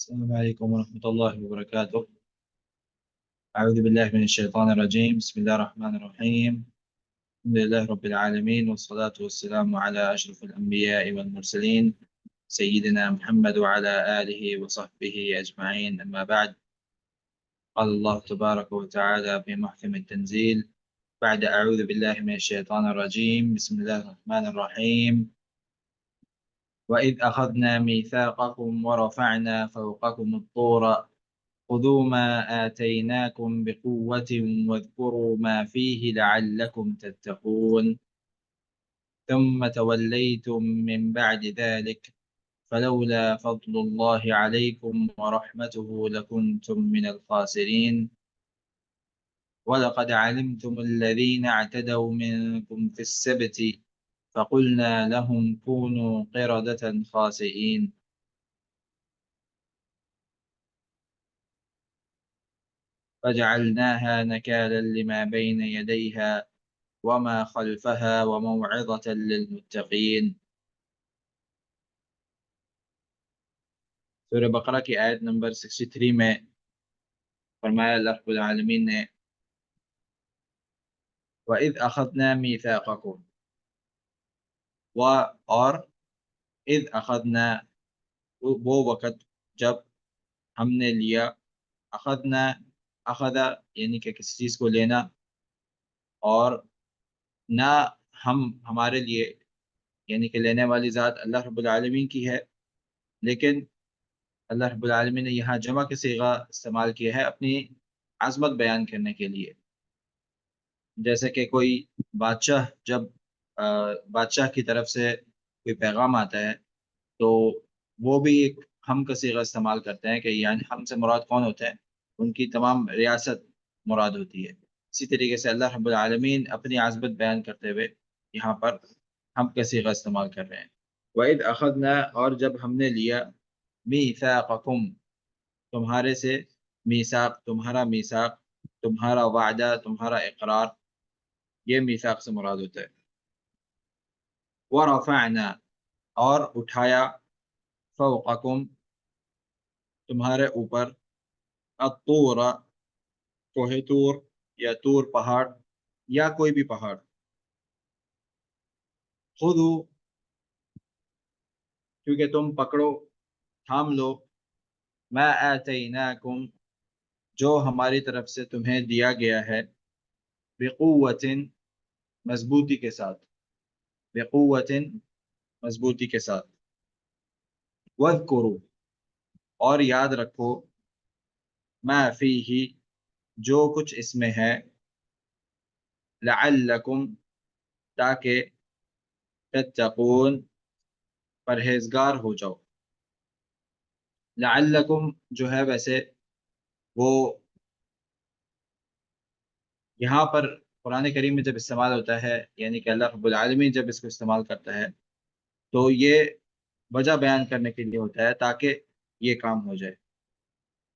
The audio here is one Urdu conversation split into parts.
السلام عليكم ورحمة الله وبركاته. أعوذ بالله من الشيطان الرجيم. بسم الله الرحمن الرحيم. الحمد لله رب العالمين، والصلاة والسلام على أشرف الأنبياء والمرسلين سيدنا محمد وعلى آله وصحبه أجمعين، أما بعد. قال الله تبارك وتعالى في محكم التنزيل بعد أعوذ بالله من الشيطان الرجيم. بسم الله الرحمن الرحيم. وإذ أخذنا ميثاقكم ورفعنا فوقكم الطور خذوا ما آتيناكم بقوة واذكروا ما فيه لعلكم تتقون ثم توليتم من بعد ذلك فلولا فضل الله عليكم ورحمته لكنتم من الخاسرين ولقد علمتم الذين اعتدوا منكم في السبت فقلنا لهم كونوا قردة خاسئين فجعلناها نكالا لما بين يديها وما خلفها وموعظة للمتقين. سورہ بقرہ کی آیت نمبر 63 میں فرمایا اللہ رب العالمین نے وَإِذْ أَخَذْنَا مِيثَاقَكُمْ، اور اذ اخذنا وہ وقت جب ہم نے لیا، اخذنا اخذا یعنی کہ کسی چیز کو لینا، اور نہ ہمارے لیے یعنی کہ لینے والی ذات اللہ رب العالمین کی ہے، لیکن اللہ رب العالمین نے یہاں جمع کے صیغہ استعمال کیا ہے اپنی عظمت بیان کرنے کے لیے. جیسے کہ کوئی بادشاہ جب بادشاہ کی طرف سے کوئی پیغام آتا ہے تو وہ بھی ایک ہم کا صیغہ استعمال کرتے ہیں کہ یعنی ہم سے مراد کون ہوتے ہیں، ان کی تمام ریاست مراد ہوتی ہے. اسی طریقے سے اللہ رب العالمین اپنی عظمت بیان کرتے ہوئے یہاں پر ہم کا صیغہ استعمال کر رہے ہیں. وَإِذْ أَخَذْنَا، اور جب ہم نے لیا، میثاقکم تمہارے سے، میثاق تمہارا میثاق، تمہارا وعدہ، تمہارا اقرار، یہ میثاق سے مراد ہوتا ہے. ورفعنا، اور اٹھایا، فوقکم تمہارے اوپر، الطور کوہ طور یا طور پہاڑ یا کوئی بھی پہاڑ، خودو کیونکہ تم پکڑو، تھام لو، ما آتیناکم جو ہماری طرف سے تمہیں دیا گیا ہے، بقوت مضبوطی کے ساتھ، بقوت مضبوطی کے ساتھ، وذکروا اور یاد رکھو، ما فیہ جو کچھ اس میں ہے، لعلکم تاکہ تتقون پرہیزگار ہو جاؤ. لعلکم جو ہے ویسے وہ یہاں پر قرآن کریم میں جب استعمال ہوتا ہے، یعنی کہ اللہ رب العالمین جب اس کو استعمال کرتا ہے تو یہ وجہ بیان کرنے کے لیے ہوتا ہے تاکہ یہ کام ہو جائے.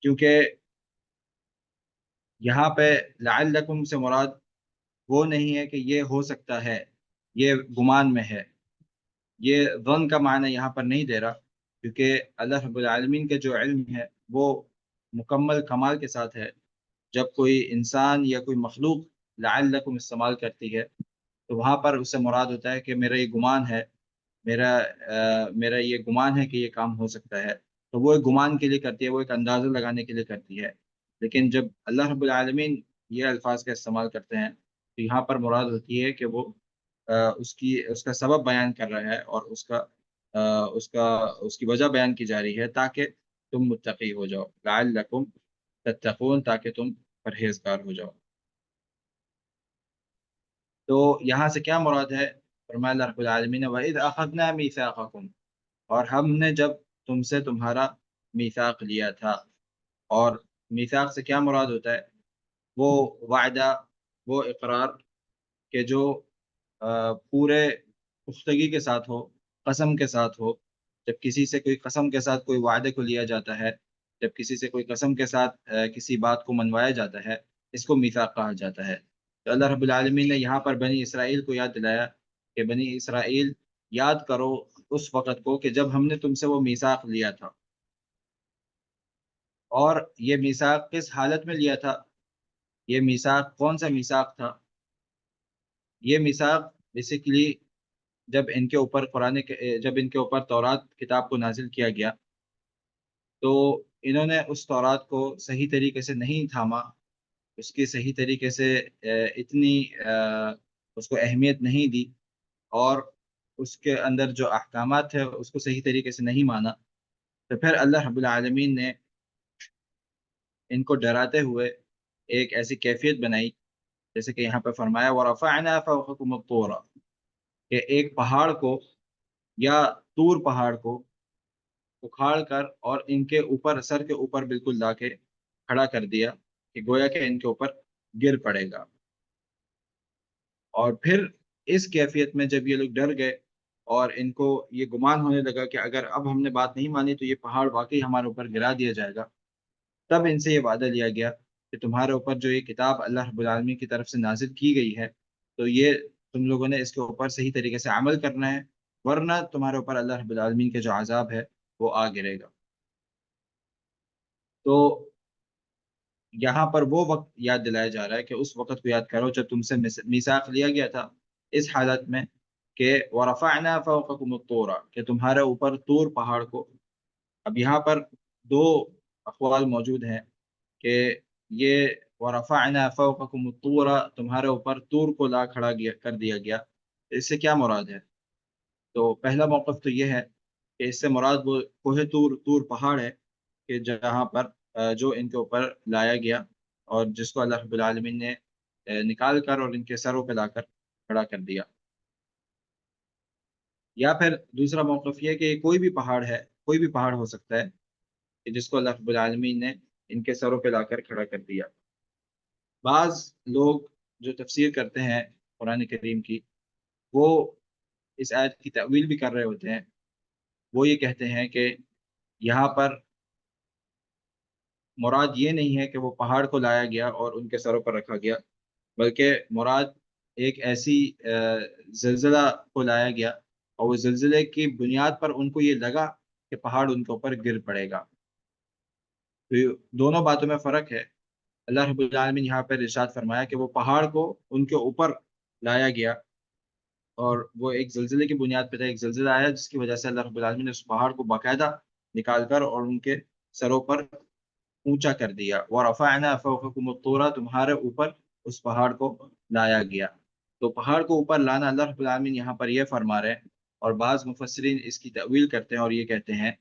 کیونکہ یہاں پہ لعلکم سے مراد وہ نہیں ہے کہ یہ ہو سکتا ہے، یہ گمان میں ہے، یہ ظن کا معنی یہاں پر نہیں دے رہا، کیونکہ اللہ رب العالمین کا جو علم ہے وہ مکمل کمال کے ساتھ ہے. جب کوئی انسان یا کوئی مخلوق لعلکم استعمال کرتی ہے تو وہاں پر اس سے مراد ہوتا ہے کہ میرا یہ گمان ہے، میرا یہ گمان ہے کہ یہ کام ہو سکتا ہے، تو وہ ایک گمان کے لیے کرتی ہے، وہ ایک اندازہ لگانے کے لیے کرتی ہے. لیکن جب اللہ رب العالمین یہ الفاظ کا استعمال کرتے ہیں تو یہاں پر مراد ہوتی ہے کہ وہ اس کا سبب بیان کر رہا ہے اور اس کی وجہ بیان کی جا رہی ہے تاکہ تم متقی ہو جاؤ، لعلکم تتقون تاکہ تم پرہیزگار ہو جاؤ. تو یہاں سے کیا مراد ہے؟ فرمایا اللہ رب العالمین وَإِذْ أَخَذْنَا مِيثَاقَكُمْ، اور ہم نے جب تم سے تمہارا میثاق لیا تھا. اور میثاق سے کیا مراد ہوتا ہے؟ وہ وعدہ، وہ اقرار کہ جو پورے پختگی کے ساتھ ہو، قسم کے ساتھ ہو. جب کسی سے کوئی قسم کے ساتھ کوئی وعدے کو لیا جاتا ہے، جب کسی سے کوئی قسم کے ساتھ کسی بات کو منوایا جاتا ہے، اس کو میثاق کہا جاتا ہے. تو اللہ رب العالمین نے یہاں پر بنی اسرائیل کو یاد دلایا کہ بنی اسرائیل یاد کرو اس وقت کو کہ جب ہم نے تم سے وہ میثاق لیا تھا. اور یہ میثاق کس حالت میں لیا تھا؟ یہ میثاق کون سا میثاق تھا؟ یہ میثاق بیسیکلی جب ان کے اوپر تورات کتاب کو نازل کیا گیا، تو انہوں نے اس تورات کو صحیح طریقے سے نہیں تھاما، اس کی صحیح طریقے سے اتنی اس کو اہمیت نہیں دی، اور اس کے اندر جو احکامات ہے اس کو صحیح طریقے سے نہیں مانا۔ تو پھر اللہ رب العالمین نے ان کو ڈراتے ہوئے ایک ایسی کیفیت بنائی، جیسے کہ یہاں پہ فرمایا وَرَفَعْنَا فَوْقَكُمُ الطُّورَ، کہ ایک پہاڑ کو یا طور پہاڑ کو اکھاڑ کر اور ان کے اوپر، سر کے اوپر بالکل لا کے کھڑا کر دیا، کہ گویا کہ ان کے اوپر گر پڑے گا۔ اور پھر اس کیفیت میں جب یہ لوگ ڈر گئے اور ان کو یہ گمان ہونے لگا کہ اگر اب ہم نے بات نہیں مانی تو یہ پہاڑ واقعی ہمارے اوپر گرا دیا جائے گا، تب ان سے یہ وعدہ لیا گیا کہ تمہارے اوپر جو یہ کتاب اللہ رب العالمین کی طرف سے نازل کی گئی ہے، تو یہ تم لوگوں نے اس کے اوپر صحیح طریقے سے عمل کرنا ہے، ورنہ تمہارے اوپر اللہ رب العالمین کے جو عذاب ہے وہ آ گرے گا۔ تو یہاں پر وہ وقت یاد دلایا جا رہا ہے کہ اس وقت کو یاد کرو جب تم سے میثاق لیا گیا تھا اس حالت میں کہ وَرَفَعْنَا فَوْقَكُمُ الطُّورَ، کہ تمہارے اوپر طور پہاڑ کو۔ اب یہاں پر دو اقوال موجود ہیں کہ یہ وَرَفَعْنَا فَوْقَكُمُ الطُّورَ تمہارے اوپر طور کو لا کھڑا کر دیا گیا، اس سے کیا مراد ہے؟ تو پہلا موقف تو یہ ہے کہ اس سے مراد وہ کوہ طور پہاڑ ہے کہ جہاں پر جو ان کے اوپر لایا گیا، اور جس کو اللہ رب العالمین نے نکال کر اور ان کے سروں پہ لا کر کھڑا کر دیا۔ یا پھر دوسرا موقف یہ کہ کوئی بھی پہاڑ ہے، کوئی بھی پہاڑ ہو سکتا ہے کہ جس کو اللہ رب العالمین نے ان کے سروں پہ لا کر کھڑا کر دیا۔ بعض لوگ جو تفسیر کرتے ہیں قرآن کریم کی، وہ اس آیت کی تأویل بھی کر رہے ہوتے ہیں۔ وہ یہ کہتے ہیں کہ یہاں پر مراد یہ نہیں ہے کہ وہ پہاڑ کو لایا گیا اور ان کے سروں پر رکھا گیا، بلکہ مراد ایک ایسی زلزلہ کو لایا گیا، اور وہ زلزلے کی بنیاد پر ان کو یہ لگا کہ پہاڑ ان کے اوپر گر پڑے گا۔ تو یہ دونوں باتوں میں فرق ہے۔ اللہ رب العالمین یہاں پر ارشاد فرمایا کہ وہ پہاڑ کو ان کے اوپر لایا گیا، اور وہ ایک زلزلے کی بنیاد پہ تھا، ایک زلزلہ آیا جس کی وجہ سے اللہ رب العالمین نے اس پہاڑ کو باقاعدہ نکال کر اور ان کے سروں پر اونچا کر دیا۔ وَرَفَعْنَا فَوْقَكُمُ الطُّورَ تمہارے اوپر اس پہاڑ کو لایا گیا۔ تو پہاڑ کو اوپر لانا اللہ رب العالمین یہاں پر یہ فرما رہے ہیں، اور بعض مفسرین اس کی تأویل کرتے ہیں اور یہ کہتے ہیں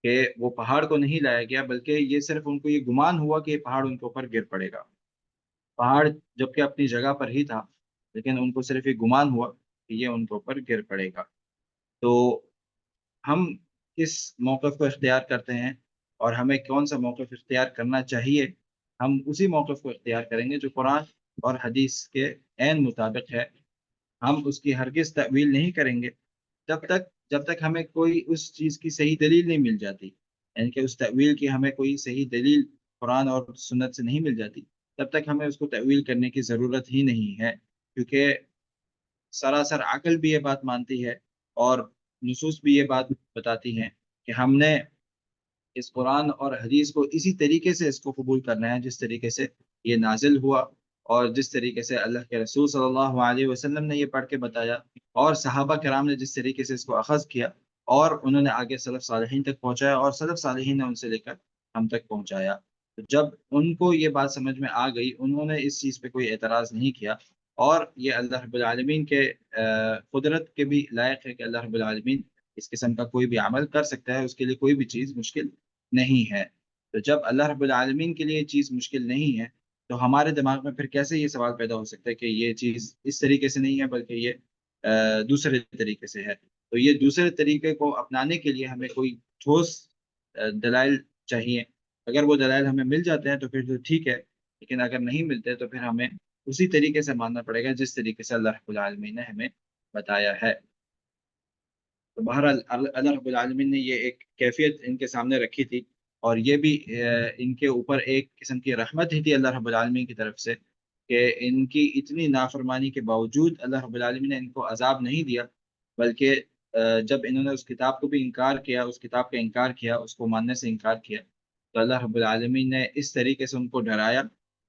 کہ وہ پہاڑ کو نہیں لایا گیا، بلکہ یہ صرف ان کو یہ گمان ہوا کہ یہ پہاڑ ان کے اوپر گر پڑے گا۔ پہاڑ جبکہ اپنی جگہ پر ہی تھا، لیکن ان کو صرف یہ گمان ہوا کہ یہ ان کے اوپر گر پڑے گا۔ تو ہم کس موقف کو اختیار کرتے ہیں اور ہمیں کون سا موقف اختیار کرنا چاہیے؟ ہم اسی موقف کو اختیار کریں گے جو قرآن اور حدیث کے عین مطابق ہے۔ ہم اس کی ہرگز تأویل نہیں کریں گے جب تک ہمیں کوئی اس چیز کی صحیح دلیل نہیں مل جاتی، یعنی کہ اس تأویل کی ہمیں کوئی صحیح دلیل قرآن اور سنت سے نہیں مل جاتی، تب تک ہمیں اس کو تأویل کرنے کی ضرورت ہی نہیں ہے، کیونکہ سراسر عقل بھی یہ بات مانتی ہے اور نصوص بھی یہ بات بتاتی ہیں کہ ہم نے اس قرآن اور حدیث کو اسی طریقے سے اس کو قبول کرنا ہے جس طریقے سے یہ نازل ہوا، اور جس طریقے سے اللہ کے رسول صلی اللہ علیہ وسلم نے یہ پڑھ کے بتایا، اور صحابہ کرام نے جس طریقے سے اس کو اخذ کیا، اور انہوں نے آگے سلف صالحین تک پہنچایا، اور سلف صالحین نے ان سے لے کر ہم تک پہنچایا۔ تو جب ان کو یہ بات سمجھ میں آ گئی، انہوں نے اس چیز پہ کوئی اعتراض نہیں کیا، اور یہ اللہ رب العالمین کے قدرت کے بھی لائق ہے کہ اللہ رب العالمین اس قسم کا کوئی بھی عمل کر سکتا ہے، اس کے لیے کوئی بھی چیز مشکل نہیں ہے۔ تو جب اللہ رب العالمین کے لیے چیز مشکل نہیں ہے، تو ہمارے دماغ میں پھر کیسے یہ سوال پیدا ہو سکتا ہے کہ یہ چیز اس طریقے سے نہیں ہے بلکہ یہ دوسرے طریقے سے ہے؟ تو یہ دوسرے طریقے کو اپنانے کے لیے ہمیں کوئی ٹھوس دلائل چاہیے۔ اگر وہ دلائل ہمیں مل جاتے ہیں تو پھر تو ٹھیک ہے، لیکن اگر نہیں ملتے تو پھر ہمیں اسی طریقے سے ماننا پڑے گا جس طریقے سے اللہ رب العالمین نے ہمیں بتایا ہے۔ تو بہرحال اللہ رب العالمین نے یہ ایک کیفیت ان کے سامنے رکھی تھی، اور یہ بھی ان کے اوپر ایک قسم کی رحمت ہی تھی اللہ رب العالمین کی طرف سے، کہ ان کی اتنی نافرمانی کے باوجود اللہ رب العالمین نے ان کو عذاب نہیں دیا، بلکہ جب انہوں نے اس کتاب کو بھی انکار کیا، اس کتاب کا انکار کیا، اس کو ماننے سے انکار کیا، تو اللہ رب العالمین نے اس طریقے سے ان کو ڈرایا،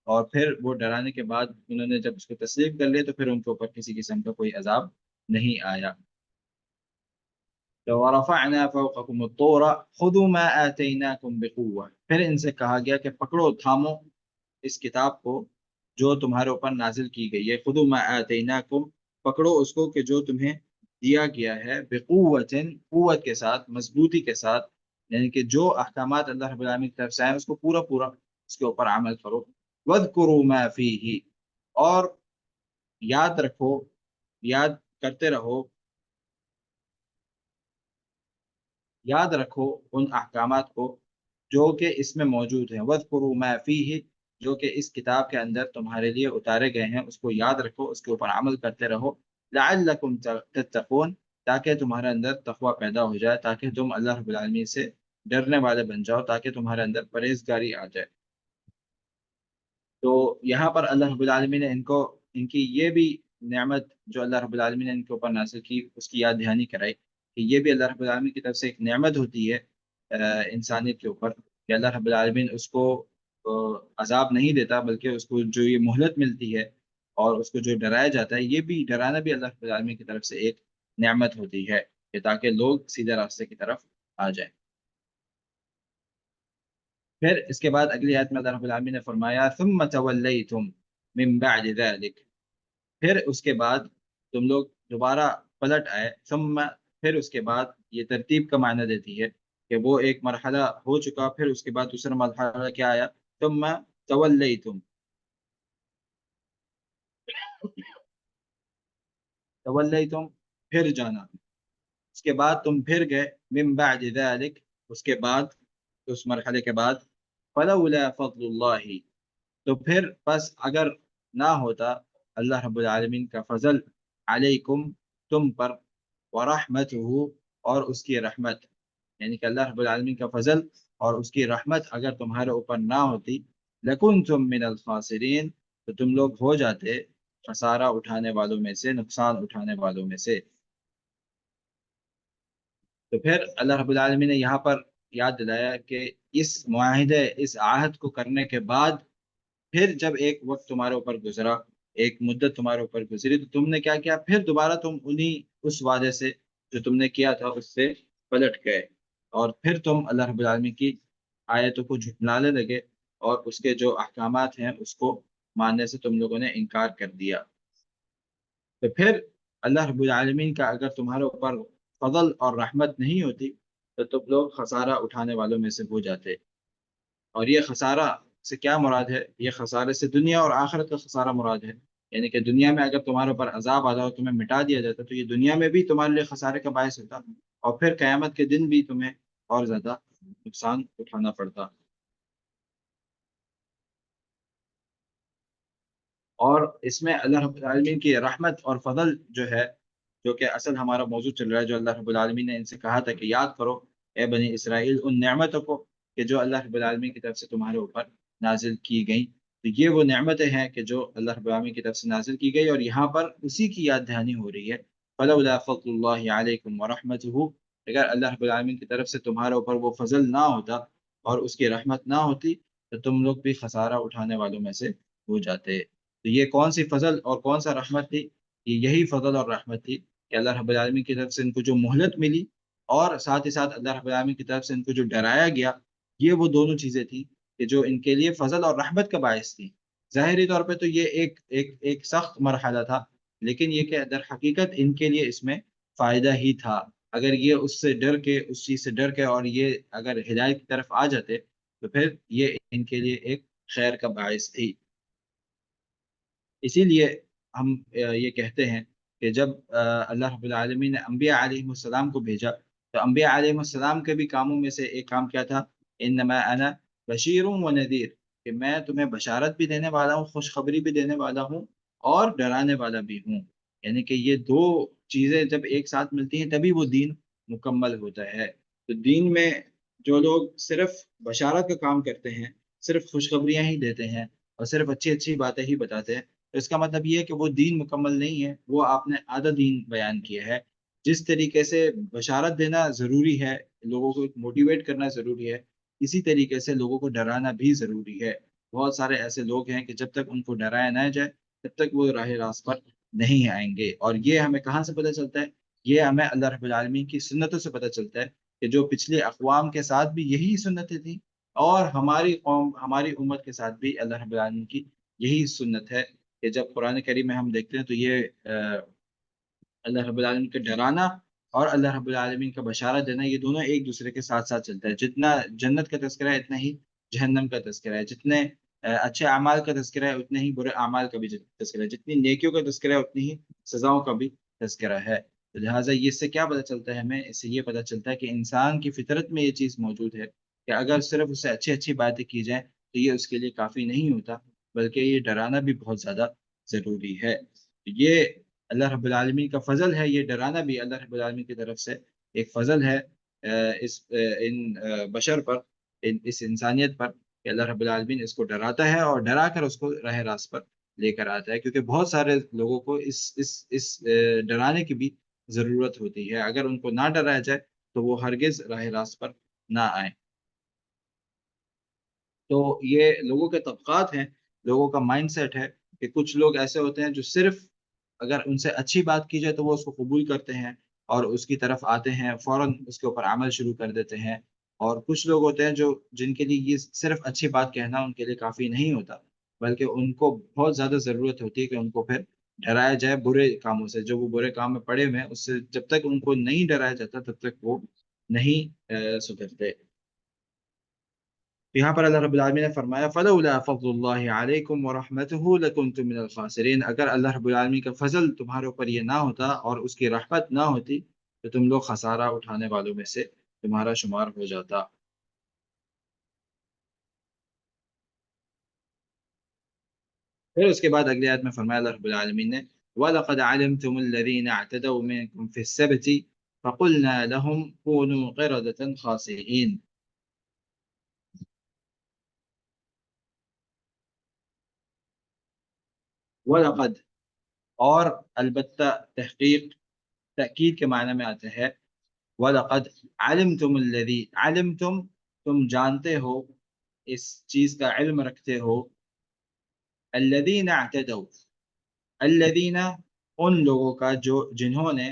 اور پھر وہ ڈرانے کے بعد انہوں نے جب اس کو تسلیم کر لیا تو پھر ان کے اوپر کسی قسم کا کوئی عذاب نہیں آیا۔ تو وَرَفَعْنَا فَوْقَكُمُ الطُّورَ خُذُوا مَا آتَيْنَاكُمْ بِقُوَّةٍ، پھر ان سے کہا گیا کہ پکڑو، تھامو اس کتاب کو جو تمہارے اوپر نازل کی گئی ہے، خُذُوا مَا آتَيْنَاكُمْ، پکڑو اس کو کہ جو تمہیں دیا گیا ہے، بِقُوَّةٍ، قوت کے ساتھ، مضبوطی کے ساتھ، یعنی کہ جو احکامات اللہ رب العالمین کی طرف سے آئے اس کو پورا پورا اس کے اوپر عمل کرو۔ وَاذْكُرُوا مَا فِيهِ، اور یاد رکھو، یاد کرتے رہو، یاد رکھو ان احکامات کو جو کہ اس میں موجود ہیں۔ وَاذْكُرُوا مَا فِيهِ، جو کہ اس کتاب کے اندر تمہارے لیے اتارے گئے ہیں، اس کو یاد رکھو، اس کے اوپر عمل کرتے رہو۔ لَعَلَّكُمْ تَتَّقُونَ، تاکہ تمہارے اندر تقوی پیدا ہو جائے، تاکہ تم اللہ رب العالمین سے ڈرنے والے بن جاؤ، تاکہ تمہارے اندر پرہیزگاری آ جائے۔ تو یہاں پر اللہ رب العالمین نے ان کی یہ بھی نعمت جو اللہ رب العالمین نے ان کے اوپر نازل کی، اس کی یاد دہانی کرائی کہ یہ بھی اللہ رب العالمین کی طرف سے ایک نعمت ہوتی ہے انسانیت کے اوپر، کہ اللہ رب العالمین اس کو عذاب نہیں دیتا، بلکہ اس کو جو یہ مہلت ملتی ہے اور اس کو جو ڈرایا جاتا ہے، یہ بھی ڈرانا بھی اللہ رب العالمین کی طرف سے ایک نعمت ہوتی ہے، کہ تاکہ لوگ سیدھے راستے کی طرف آ جائیں۔ پھر اس کے بعد اگلی آیت میں اللہ رب العالمین نے فرمایا ثم تولیتم من بعد ذلك، پھر اس کے بعد تم لوگ دوبارہ پلٹ آئے۔ ثم، پھر اس کے بعد، یہ ترتیب کا معنی دیتی ہے کہ وہ ایک مرحلہ ہو چکا، پھر اس کے بعد دوسرا مرحلہ کیا آیا؟ ثم تولیتم، تولیتم پھر جانا، اس کے بعد تم پھر گئے، من بعد ذلك، اس کے بعد، اس مرحلے کے بعد، فلولا فضل اللہ، تو پھر بس اگر نہ ہوتا اللہ رب العالمین کا فضل، علیکم، تم پر، ورحمتہ، اور اس کی رحمت، یعنی کہ اللہ رب العالمین کا فضل اور اس کی رحمت اگر تمہارے اوپر نہ ہوتی، لکنتم من الخاسرین، تو تم لوگ ہو جاتے خسارہ اٹھانے والوں میں سے، نقصان اٹھانے والوں میں سے۔ تو پھر اللہ رب العالمین نے یہاں پر یاد دلایا کہ اس معاہدے، اس عہد کو کرنے کے بعد پھر جب ایک وقت تمہارے اوپر گزرا، ایک مدت تمہارے اوپر گزری، تو تم نے کیا کیا؟ پھر دوبارہ تم اس وعدے سے جو تم نے کیا تھا اس سے پلٹ گئے، اور پھر تم اللہ رب العالمین کی آیتوں کو جھٹلانے لگے، اور اس کے جو احکامات ہیں اس کو ماننے سے تم لوگوں نے انکار کر دیا۔ تو پھر اللہ رب العالمین کا اگر تمہارے اوپر فضل اور رحمت نہیں ہوتی تو تم لوگ خسارہ اٹھانے والوں میں سے ہو جاتے۔ اور یہ خسارہ سے کیا مراد ہے؟ یہ خسارے سے دنیا اور آخرت کا خسارہ مراد ہے، یعنی کہ دنیا میں اگر تمہارے اوپر عذاب آ جائے، تمہیں مٹا دیا جاتا، تو یہ دنیا میں بھی تمہارے لیے خسارے کا باعث ہوتا، اور پھر قیامت کے دن بھی تمہیں اور زیادہ نقصان اٹھانا پڑتا۔ اور اس میں اللہ رب العالمین کی رحمت اور فضل جو ہے، جو کہ اصل ہمارا موضوع چل رہا ہے، جو اللہ رب العالمین نے ان سے کہا تھا کہ یاد کرو اے بنی اسرائیل ان نعمتوں کو کہ جو اللہ رب العالمین کی طرف سے تمہارے اوپر نازل کی گئیں، تو یہ وہ نعمتیں ہیں کہ جو اللہ رب العالمین کی طرف سے نازل کی گئی، اور یہاں پر اسی کی یاد دہانی ہو رہی ہے۔ فلولا فضل اللہ علیکم ورحمتہ، اگر اللہ رب العالمین کی طرف سے تمہارے اوپر وہ فضل نہ ہوتا اور اس کی رحمت نہ ہوتی، تو تم لوگ بھی خسارہ اٹھانے والوں میں سے ہو جاتے۔ تو یہ کون سی فضل اور کون سا رحمت تھی؟ یہ یہی فضل اور رحمت تھی کہ اللہ رب العالمین کی طرف سے ان کو جو مہلت ملی، اور ساتھ ہی ساتھ اللہ رب العالمین کی طرف سے ان کو جو ڈرایا گیا، یہ وہ دونوں چیزیں تھیں کہ جو ان کے لیے فضل اور رحمت کا باعث تھی۔ ظاہری طور پہ تو یہ ایک سخت مرحلہ تھا، لیکن یہ کہ در حقیقت ان کے لیے اس میں فائدہ ہی تھا۔ اگر یہ اس سے ڈر کے، اس چیز سے ڈر کے، اور یہ اگر ہدایت کی طرف آ جاتے تو پھر یہ ان کے لیے ایک خیر کا باعث تھی۔ اسی لیے ہم یہ کہتے ہیں کہ جب اللہ رب العالمین نے انبیاء علیہ السلام کو بھیجا، تو انبیاء علیہ السلام کے بھی کاموں میں سے ایک کام کیا تھا؟ انما انا بشیر و نذیر، کہ میں تمہیں بشارت بھی دینے والا ہوں، خوشخبری بھی دینے والا ہوں، اور ڈرانے والا بھی ہوں، یعنی کہ یہ دو چیزیں جب ایک ساتھ ملتی ہیں تبھی وہ دین مکمل ہوتا ہے۔ تو دین میں جو لوگ صرف بشارت کا کام کرتے ہیں، صرف خوشخبریاں ہی دیتے ہیں، اور صرف اچھی اچھی باتیں ہی بتاتے ہیں، تو اس کا مطلب یہ ہے کہ وہ دین مکمل نہیں ہے، وہ آپ نے آدھا دین بیان کیا ہے۔ جس طریقے سے بشارت دینا ضروری ہے، لوگوں کو موٹیویٹ کرنا ضروری ہے، اسی طریقے سے لوگوں کو ڈرانا بھی ضروری ہے۔ بہت سارے ایسے لوگ ہیں کہ جب تک ان کو ڈرایا نہ جائے تب تک وہ راہ راست پر نہیں آئیں گے۔ اور یہ ہمیں کہاں سے پتہ چلتا ہے؟ یہ ہمیں اللہ رب العالمین کی سنتوں سے پتہ چلتا ہے کہ جو پچھلے اقوام کے ساتھ بھی یہی سنتیں تھیں، اور ہماری قوم، ہماری امت کے ساتھ بھی اللہ رب العالمین کی یہی سنت ہے کہ جب قرآن کریم میں ہم دیکھتے ہیں تو یہ اللہ رب العالمین کا ڈرانا اور اللہ رب العالمین کا بشارت دینا، یہ دونوں ایک دوسرے کے ساتھ ساتھ چلتا ہے۔ جتنا جنت کا تذکرہ ہے اتنا ہی جہنم کا تذکرہ ہے، جتنے اچھے اعمال کا تذکرہ ہے اتنے ہی برے اعمال کا بھی تذکرہ ہے، جتنی نیکیوں کا تذکرہ ہے اتنی ہی سزاؤں کا بھی تذکرہ ہے۔ تو لہٰذا یہ اس سے کیا پتہ چلتا ہے ہمیں؟ اس سے یہ پتہ چلتا ہے کہ انسان کی فطرت میں یہ چیز موجود ہے کہ اگر صرف اسے اچھی اچھی باتیں کی جائیں تو یہ اس کے لیے کافی نہیں ہوتا، بلکہ یہ ڈرانا بھی بہت زیادہ ضروری ہے۔ یہ اللہ رب العالمین کا فضل ہے، یہ ڈرانا بھی اللہ رب العالمین کی طرف سے ایک فضل ہے ان بشر پر، اس انسانیت پر، کہ اللہ رب العالمین اس کو ڈراتا ہے اور ڈرا کر اس کو راہ راست پر لے کر آتا ہے، کیونکہ بہت سارے لوگوں کو اس ڈرانے کی بھی ضرورت ہوتی ہے۔ اگر ان کو نہ ڈرایا جائے تو وہ ہرگز راہ راست پر نہ آئیں۔ تو یہ لوگوں کے طبقات ہیں، لوگوں کا مائنڈ سیٹ ہے کہ کچھ لوگ ایسے ہوتے ہیں جو صرف اگر ان سے اچھی بات کی جائے تو وہ اس کو قبول کرتے ہیں اور اس کی طرف آتے ہیں، فوراً اس کے اوپر عمل شروع کر دیتے ہیں۔ اور کچھ لوگ ہوتے ہیں جو جن کے لیے یہ صرف اچھی بات کہنا ان کے لیے کافی نہیں ہوتا، بلکہ ان کو بہت زیادہ ضرورت ہوتی ہے کہ ان کو پھر ڈرایا جائے برے کاموں سے، جو وہ برے کام میں پڑے ہوئے ہیں اس سے جب تک ان کو نہیں ڈرایا جاتا تب تک وہ نہیں سدھرتے۔ یہاں پر اللہ رب العالمین نے فرمایا فَلَوْلَا فَضْلُ اللَّهِ عَلَيْكُمْ وَرَحْمَتُهُ لَكُنْتُم مِّنَ الْخَاسِرِينَ، اگر اللہ رب العالمین کا فضل تمہارے اوپر یہ نہ ہوتا اور اس کی رحمت نہ ہوتی تو تم لوگ خسارہ اٹھانے والوں میں سے تمہارا شمار ہو جاتا۔ پھر اس کے بعد اگلی آیت میں فرمایا اللہ رب العالمین نے وَلَقَدْ عَلِمْتُمُ الَّذِينَ اعْتَدَوْا مِنكُمْ فِي السَّبْتِ فَقُلْنَا لَهُمْ كُونُوا قِرَدَةً خَاسِئِينَ۔ وَلَقَدْ، اور البتہ، تحقیق، تأکید کے معنی میں آتے ہے۔ وَلَقَدْ عَلِمْتُمُ الَّذِي، علمتم تم جانتے ہو، اس چیز کا علم رکھتے ہو، الَّذِينَ اعْتَدَوْا، الَّذِينَ ان لوگوں کا جو جنہوں نے،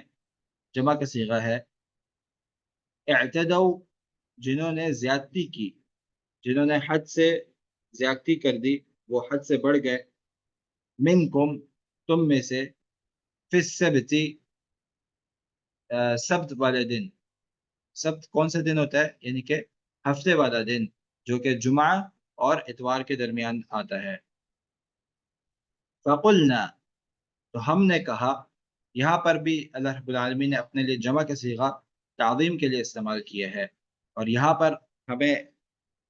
جمع کا صیغہ ہے، اعتدوا جنہوں نے زیادتی کی، جنہوں نے حد سے زیادتی کر دی، وہ حد سے بڑھ گئے، منکم تم میں سے، فی السبت سبت والے دن۔ سبت کون سا دن ہوتا ہے؟ یعنی کہ ہفتے والا دن جو کہ جمعہ اور اتوار کے درمیان آتا ہے۔ فقلنا، تو ہم نے کہا، یہاں پر بھی اللہ رب العالمین نے اپنے لیے جمع کا صیغہ تعظیم کے لیے استعمال کیا ہے۔ اور یہاں پر ہمیں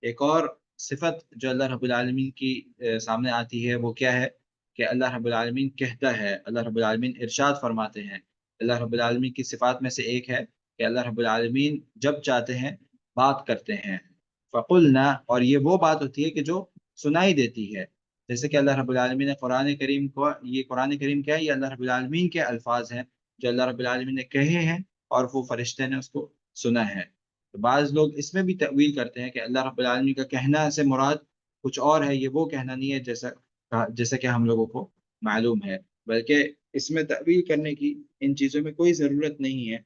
ایک اور صفت جو اللہ رب العالمین کی سامنے آتی ہے وہ کیا ہے؟ کہ اللہ رب العالمین کہتا ہے، اللہ رب العالمین ارشاد فرماتے ہیں۔ اللہ رب العالمین کی صفات میں سے ایک ہے کہ اللہ رب العالمین جب چاہتے ہیں بات کرتے ہیں۔ فقلنا، اور یہ وہ بات ہوتی ہے کہ جو سنائی دیتی ہے، جیسے کہ اللہ رب العالمین نے قرآن کریم کو، یہ قرآن کریم کیا ہے؟ یہ اللہ رب العالمین کے الفاظ ہیں جو اللہ رب العالمین نے کہے ہیں اور وہ فرشتے نے اس کو سنا ہے۔ تو بعض لوگ اس میں بھی تأویل کرتے ہیں کہ اللہ رب العالمین کا کہنا سے مراد کچھ اور ہے، یہ وہ کہنا نہیں ہے جیسا کہ ہم لوگوں کو معلوم ہے، بلکہ اس میں تأویل کرنے کی ان چیزوں میں کوئی ضرورت نہیں ہے،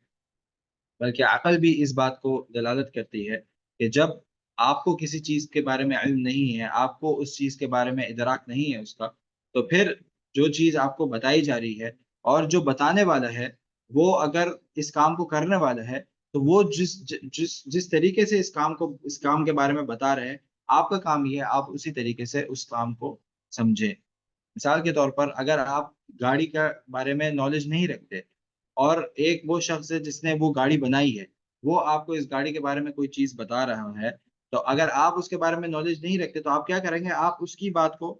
بلکہ عقل بھی اس بات کو دلالت کرتی ہے کہ جب آپ کو کسی چیز کے بارے میں علم نہیں ہے، آپ کو اس چیز کے بارے میں ادراک نہیں ہے اس کا، تو پھر جو چیز آپ کو بتائی جا رہی ہے اور جو بتانے والا ہے وہ اگر اس کام کو کرنے والا ہے تو وہ جس طریقے سے اس کام کے بارے میں بتا رہے ہیں، آپ کا کام یہ ہے آپ اسی طریقے سے اس کام کو سمجھیں۔ مثال کے طور پر اگر آپ گاڑی کا بارے میں نالج نہیں رکھتے اور ایک وہ شخص ہے جس نے وہ گاڑی بنائی ہے، وہ آپ کو اس گاڑی کے بارے میں کوئی چیز بتا رہا ہے، تو اگر آپ اس کے بارے میں نالج نہیں رکھتے تو آپ کیا کریں گے؟ آپ اس کی بات کو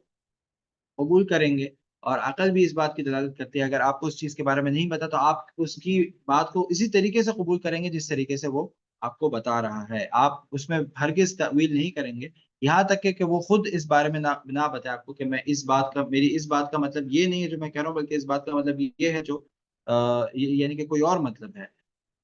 قبول کریں گے۔ اور عقل بھی اس بات کی دلالت کرتی ہے، اگر آپ کو اس چیز کے بارے میں نہیں پتا تو آپ اس کی بات کو اسی طریقے سے قبول کریں گے جس طریقے سے وہ آپ کو بتا رہا ہے، آپ اس میں ہرگز تأویل نہیں کریں گے، یہاں تک کہ وہ خود اس بارے میں نہ بتائے آپ کو کہ میں اس بات کا، میری اس بات کا مطلب یہ نہیں ہے جو میں کہہ رہا ہوں، بلکہ اس بات کا مطلب یہ ہے جو یعنی کہ کوئی اور مطلب ہے۔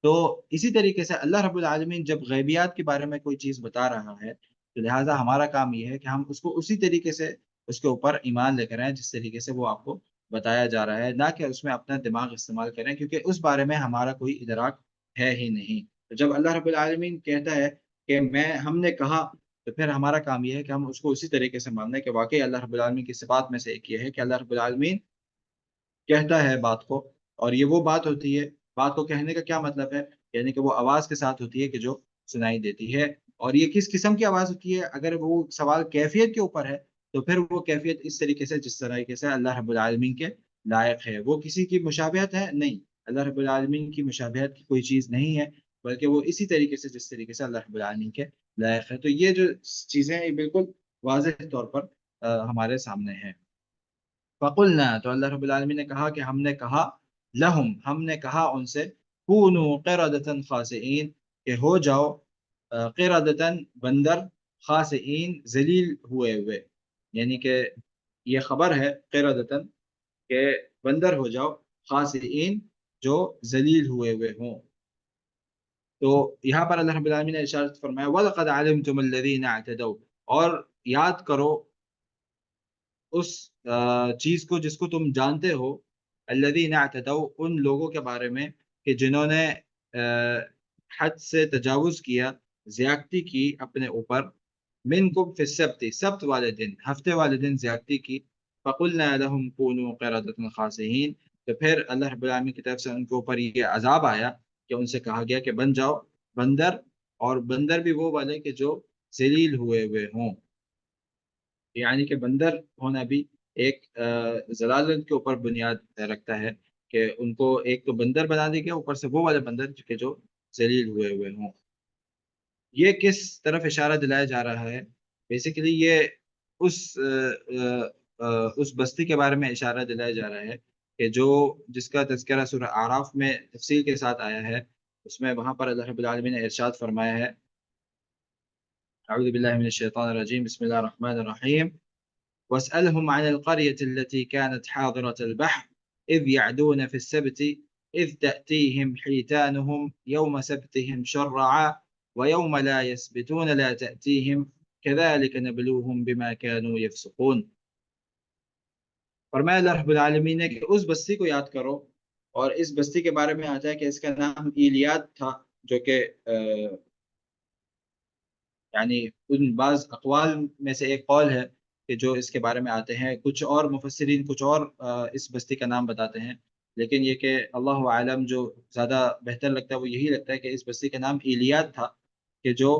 تو اسی طریقے سے اللہ رب العالمین جب غیبیات کے بارے میں کوئی چیز بتا رہا ہے تو لہٰذا ہمارا کام یہ ہے کہ ہم اس کو اسی طریقے سے اس کے اوپر ایمان لے کر آئیں جس طریقے سے وہ آپ کو بتایا جا رہا ہے، نہ کہ اس میں اپنا دماغ استعمال کریں، کیونکہ اس بارے میں ہمارا کوئی ادراک ہے ہی نہیں۔ تو جب اللہ رب العالمین کہتا ہے کہ ہم نے کہا، تو پھر ہمارا کام یہ ہے کہ ہم اس کو اسی طریقے سے مان لیں کہ واقعی اللہ رب العالمین کی صفات میں سے ایک یہ ہے کہ اللہ رب العالمین کہتا ہے بات کو، اور یہ وہ بات ہوتی ہے۔ بات کو کہنے کا کیا مطلب ہے؟ یعنی کہ وہ آواز کے ساتھ ہوتی ہے کہ جو سنائی دیتی ہے، اور یہ کس قسم کی آواز ہوتی ہے؟ اگر وہ سوال کیفیت کے اوپر ہے تو پھر وہ کیفیت اس طریقے سے جس طریقے سے اللہ رب العالمین کے لائق ہے۔ وہ کسی کی مشابہت ہے؟ نہیں، اللہ رب العالمین کی مشابہت کی کوئی چیز نہیں ہے، بلکہ وہ اسی طریقے سے جس طریقے سے اللہ رب العالمین کے لائق ہے۔ تو یہ جو چیزیں ہیں یہ بالکل واضح طور پر ہمارے سامنے ہیں۔ فقلنا، تو اللہ رب العالمین نے کہا کہ ہم نے کہا، لہم، ہم نے کہا ان سے، کونو قردۃ خاسئین، کہ ہو جاؤ قردۃ بندر، خاسئین ذلیل ہوئے ہوئے، یعنی کہ یہ خبر ہے قردۃ کہ بندر ہو جاؤ، خاسئین جو ذلیل ہوئے ہوئے ہوں۔ تو یہاں پر اللہ رب العالمین نے ارشاد فرمایا وَلَقَدْ عَلِمْتُمُ الَّذِينَ اعْتَدَوْا، اور یاد کرو اس چیز کو جس کو تم جانتے ہو، الذین اعتدوا، ان لوگوں کے بارے میں کہ جنہوں نے حد سے تجاوز کیا، زیادتی کی اپنے اوپر، منکم فی السبت، سبت والے دن، ہفتے والے دن زیادتی کی، فقلنا لهم كونوا قردة خاسئین، تو پھر اللہ رب العالمین کی طرف سے ان کے اوپر یہ عذاب آیا کہ ان سے کہا گیا کہ بن جاؤ بندر، اور بندر بھی وہ والے کہ جو ذلیل ہوئے ہوئے ہوں۔ یعنی کہ بندر ہونا بھی ایک ضلالت کے اوپر بنیاد رکھتا ہے کہ ان کو ایک تو بندر بنا دے گیا، اوپر سے وہ والے بندر کہ جو ذلیل ہوئے ہوئے ہوں۔ یہ کس طرف اشارہ دلایا جا رہا ہے؟ بیسیکلی یہ اس اس بستی کے بارے میں اشارہ دلایا جا رہا ہے کہ جو جس کا تذکرہ سورہ اعراف میں تفصیل کے ساتھ آیا ہے، اس میں وہاں پر اللہ رب العالمین نے ارشاد فرمایا ہے، اعوذ باللہ من الشیطان الرجیم، بسم اللہ الرحمن الرحیم، واسألهم عن القرية التي كانت حاضرة البحر إذ يعدون في السبت إذ تأتيهم حيتانهم يوم سبتهم شرعا ويوم لا يسبتون لا تأتيهم كذلك نبلوهم بما كانوا يفسقون۔ فرمایا اللہ رب العالمین نے کہ اس بستی کو یاد کرو، اور اس بستی کے بارے میں آتا ہے کہ اس کا نام ایلیاد تھا، جو کہ یعنی ان بعض اقوال میں سے ایک قول ہے کہ جو اس کے بارے میں آتے ہیں، کچھ اور مفسرین کچھ اور اس بستی کا نام بتاتے ہیں، لیکن یہ کہ اللہ عالم جو زیادہ بہتر لگتا ہے وہ یہی لگتا ہے کہ اس بستی کا نام ایلیاد تھا، کہ جو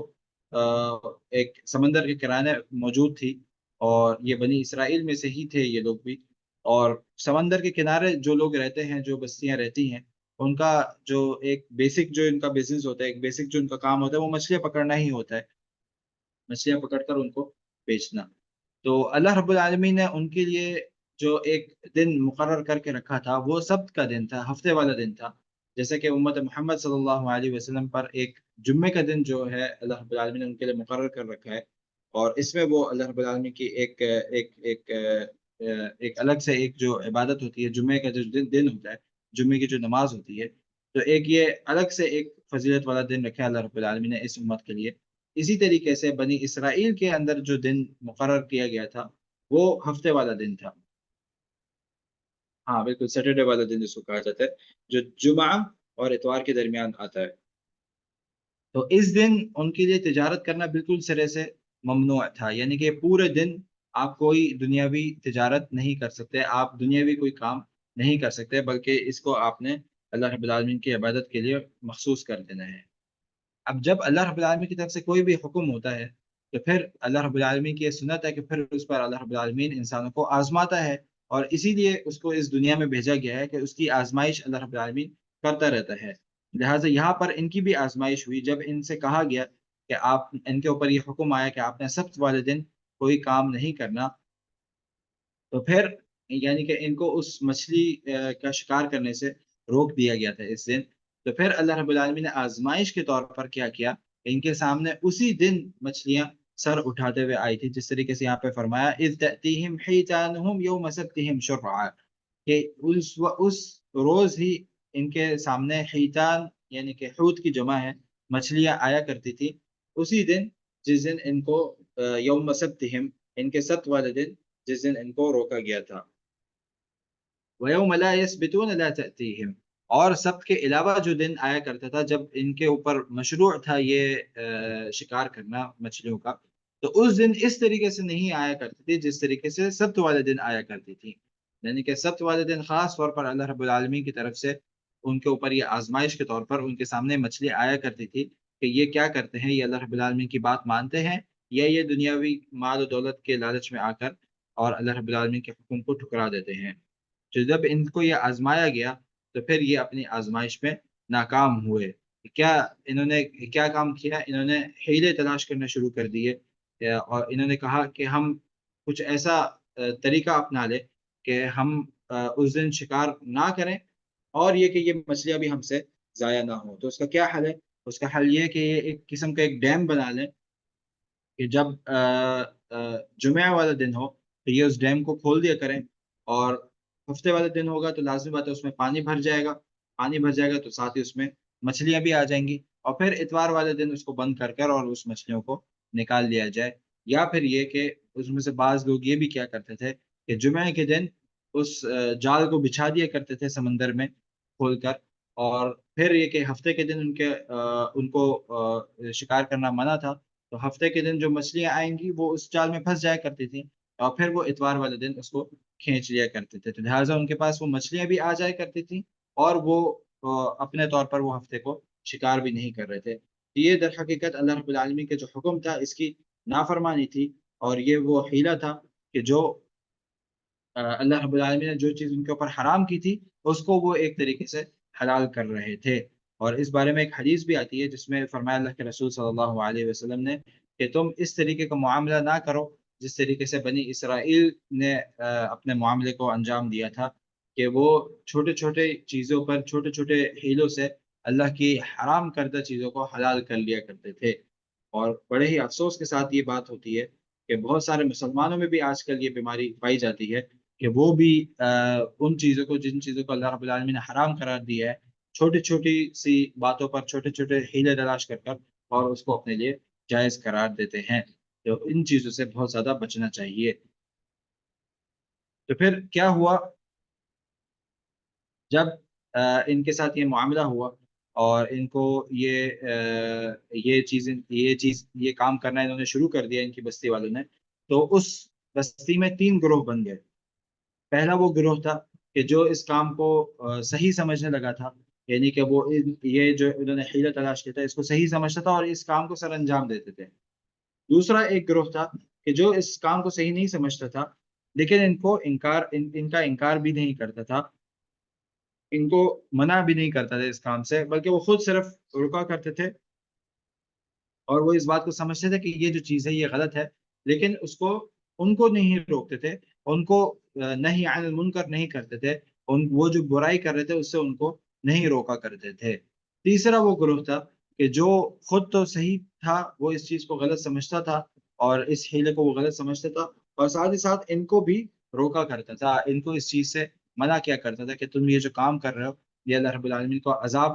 ایک سمندر کے کنارے موجود تھی، اور یہ بنی اسرائیل میں سے ہی تھے یہ لوگ بھی، اور سمندر کے کنارے جو لوگ رہتے ہیں، جو بستیاں رہتی ہیں، ان کا جو ایک بیسک جو ان کا بزنس ہوتا ہے، ایک بیسک جو ان کا کام ہوتا ہے وہ مچھلیاں پکڑنا ہی ہوتا ہے، مچھلیاں پکڑ کر ان کو بیچنا۔ تو اللہ رب العالمین نے ان کے لیے جو ایک دن مقرر کر کے رکھا تھا وہ سبت کا دن تھا، ہفتے والا دن تھا، جیسے کہ امت محمد صلی اللہ علیہ وسلم پر ایک جمعے کا دن جو ہے اللہ رب العالمین نے ان کے لیے مقرر کر رکھا ہے، اور اس میں وہ اللہ رب العالمین کی ایک ایک ایک ایک الگ سے ایک جو عبادت ہوتی ہے، جمعے کا جو دن ہوتا ہے، جمعے کی جو نماز ہوتی ہے، تو ایک یہ الگ سے ایک فضیلت والا دن رکھا ہے اللہ رب العالمین نے اس امت کے لیے۔ اسی طریقے سے بنی اسرائیل کے اندر جو دن مقرر کیا گیا تھا وہ ہفتے والا دن تھا، ہاں بالکل سیٹرڈے والا دن جس کو کہا جاتا ہے، جو جمعہ اور اتوار کے درمیان آتا ہے۔ تو اس دن ان کے لیے تجارت کرنا بالکل سرے سے ممنوع تھا، یعنی کہ پورے دن آپ کوئی دنیاوی تجارت نہیں کر سکتے، آپ دنیاوی کوئی کام نہیں کر سکتے، بلکہ اس کو آپ نے اللہ رب العالمین کی عبادت کے لیے مخصوص کر دینا ہے۔ اب جب اللہ رب العالمین کی طرف سے کوئی بھی حکم ہوتا ہے تو پھر اللہ رب العالمین کی یہ سنت ہے کہ پھر اس پر اللہ رب العالمین انسانوں کو آزماتا ہے، اور اسی لیے اس کو اس دنیا میں بھیجا گیا ہے کہ اس کی آزمائش اللہ رب العالمین کرتا رہتا ہے۔ لہٰذا یہاں پر ان کی بھی آزمائش ہوئی جب ان سے کہا گیا کہ آپ، ان کے اوپر یہ حکم آیا کہ آپ نے سبت والے دن کوئی کام نہیں کرنا، تو پھر یعنی کہ ان کو اس مچھلی کا شکار کرنے سے روک دیا گیا تھا اس دن۔ تو پھر اللہ رب العالمین نے آزمائش کے طور پر کیا کیا کہ ان کے سامنے اسی دن مچھلیاں سر اٹھاتے ہوئے آئی تھی، جس طریقے سے یہاں پہ فرمایا اذ تأتیہم حیتانہم یوم سبتہم شرعا، کہ اس روز ہی ان کے سامنے حیتان یعنی کہ حوت کی جمع ہے، مچھلیاں آیا کرتی تھی اسی دن جس دن ان کو یوم سبتہم، ان کے سبت والے دن جس دن ان کو روکا گیا تھا۔ وَيَوْمَ لَا يَسْبِتُونَ لَا تَأْتِيهِمْ، اور سبت کے علاوہ جو دن آیا کرتا تھا جب ان کے اوپر مشروع تھا یہ شکار کرنا مچھلیوں کا، تو اس دن اس طریقے سے نہیں آیا کرتی تھی جس طریقے سے سبت والے دن آیا کرتی تھی۔ یعنی کہ سبت والے دن خاص طور پر اللہ رب العالمین کی طرف سے ان کے اوپر یہ آزمائش کے طور پر ان کے سامنے مچھلی آیا کرتی تھی کہ یہ کیا کرتے ہیں، یہ اللہ رب العالمین کی بات مانتے ہیں یا یہ دنیاوی مال و دولت کے لالچ میں آ کر اور اللہ رب العالمین کے حکم کو ٹھکرا دیتے ہیں۔ تو جب ان کو یہ آزمایا گیا تو پھر یہ اپنی آزمائش میں ناکام ہوئے۔ کیا انہوں نے کیا کام کیا؟ انہوں نے حیلے تلاش کرنا شروع کر دیے، اور انہوں نے کہا کہ ہم کچھ ایسا طریقہ اپنا لے کہ ہم اس دن شکار نہ کریں، اور یہ کہ یہ مچھلیاں بھی ہم سے ضائع نہ ہوں۔ تو اس کا کیا حل ہے؟ اس کا حل یہ ہے کہ یہ ایک قسم کا ایک ڈیم بنا لیں کہ جب جمعہ والا دن ہو تو یہ اس ڈیم کو کھول دیا کریں، اور ہفتے والے دن ہوگا تو لازمی بات ہے اس میں پانی بھر جائے گا، پانی بھر جائے گا تو ساتھ ہی اس میں مچھلیاں بھی آ جائیں گی، اور پھر اتوار والے دن اس کو بند کر کر اور اس مچھلیوں کو نکال لیا جائے۔ یا پھر یہ کہ اس میں سے بعض لوگ یہ بھی کیا کرتے تھے کہ جمعہ کے دن اس جال کو بچھا دیا کرتے تھے سمندر میں کھول کر، اور پھر یہ کہ ہفتے کے دن ان کو شکار کرنا منع تھا، تو ہفتے کے دن جو مچھلیاں آئیں گی وہ اس جال میں پھنس جایا کرتی تھیں، اور پھر وہ اتوار والے دن اس کو کھینچ لیا کرتے تھے، تو لہٰذا ان کے پاس وہ مچھلیاں بھی آ جایا کرتی تھیں، اور وہ اپنے طور پر وہ ہفتے کو شکار بھی نہیں کر رہے تھے۔ یہ در حقیقت اللہ رب العالمین کے جو حکم تھا اس کی نافرمانی تھی، اور یہ وہ حیلہ تھا کہ جو اللہ رب العالمین نے جو چیز ان کے اوپر حرام کی تھی اس کو وہ ایک طریقے سے حلال کر رہے تھے۔ اور اس بارے میں ایک حدیث بھی آتی ہے جس میں فرمایا اللہ کے رسول صلی اللہ علیہ وسلم نے کہ تم اس طریقے کا معاملہ نہ کرو جس طریقے سے بنی اسرائیل نے اپنے معاملے کو انجام دیا تھا، کہ وہ چھوٹے چھوٹے چیزوں پر چھوٹے چھوٹے ہیلوں سے اللہ کی حرام کردہ چیزوں کو حلال کر لیا کرتے تھے۔ اور بڑے ہی افسوس کے ساتھ یہ بات ہوتی ہے کہ بہت سارے مسلمانوں میں بھی آج کل یہ بیماری پائی جاتی ہے کہ وہ بھی ان چیزوں کو جن چیزوں کو اللہ رب العالمین نے حرام قرار دیا ہے، چھوٹی چھوٹی سی باتوں پر چھوٹے چھوٹے ہیلے تلاش کر کر اور اس کو اپنے لیے جائز قرار دیتے ہیں۔ تو ان چیزوں سے بہت زیادہ بچنا چاہیے۔ تو پھر کیا ہوا جب ان کے ساتھ یہ معاملہ ہوا اور ان کو یہ کام کرنا انہوں نے شروع کر دیا ان کی بستی والوں نے، تو اس بستی میں 3 گروہ بن گئے۔ پہلا وہ گروہ تھا کہ جو اس کام کو صحیح سمجھنے لگا تھا، یعنی کہ وہ یہ جو انہوں نے حیلہ تلاش کیا تھا اس کو صحیح سمجھتا تھا اور اس کام کو سر انجام دیتے تھے۔ دوسرا ایک گروہ تھا کہ جو اس کام کو صحیح نہیں سمجھتا تھا، لیکن ان کا انکار بھی نہیں کرتا تھا، ان کو منع بھی نہیں کرتا تھا اس کام سے، بلکہ وہ خود صرف رکا کرتے تھے، اور وہ اس بات کو سمجھتے تھے کہ یہ جو چیز ہے یہ غلط ہے، لیکن ان کو نہیں روکتے تھے، ان کو نہی عن المنکر نہیں کرتے تھے، وہ جو برائی کر رہے تھے اس سے ان کو نہیں روکا کرتے تھے۔ تیسرا وہ گروہ تھا کہ جو خود تو صحیح تھا، وہ اس چیز کو غلط سمجھتا تھا اور اس حیلے کو وہ غلط سمجھتا تھا، اور ساتھ ہی ساتھ ان کو بھی روکا کرتا تھا، ان کو اس چیز سے منع کیا کرتا تھا کہ تم یہ جو کام کر رہے ہو یہ اللہ رب العالمین کو عذاب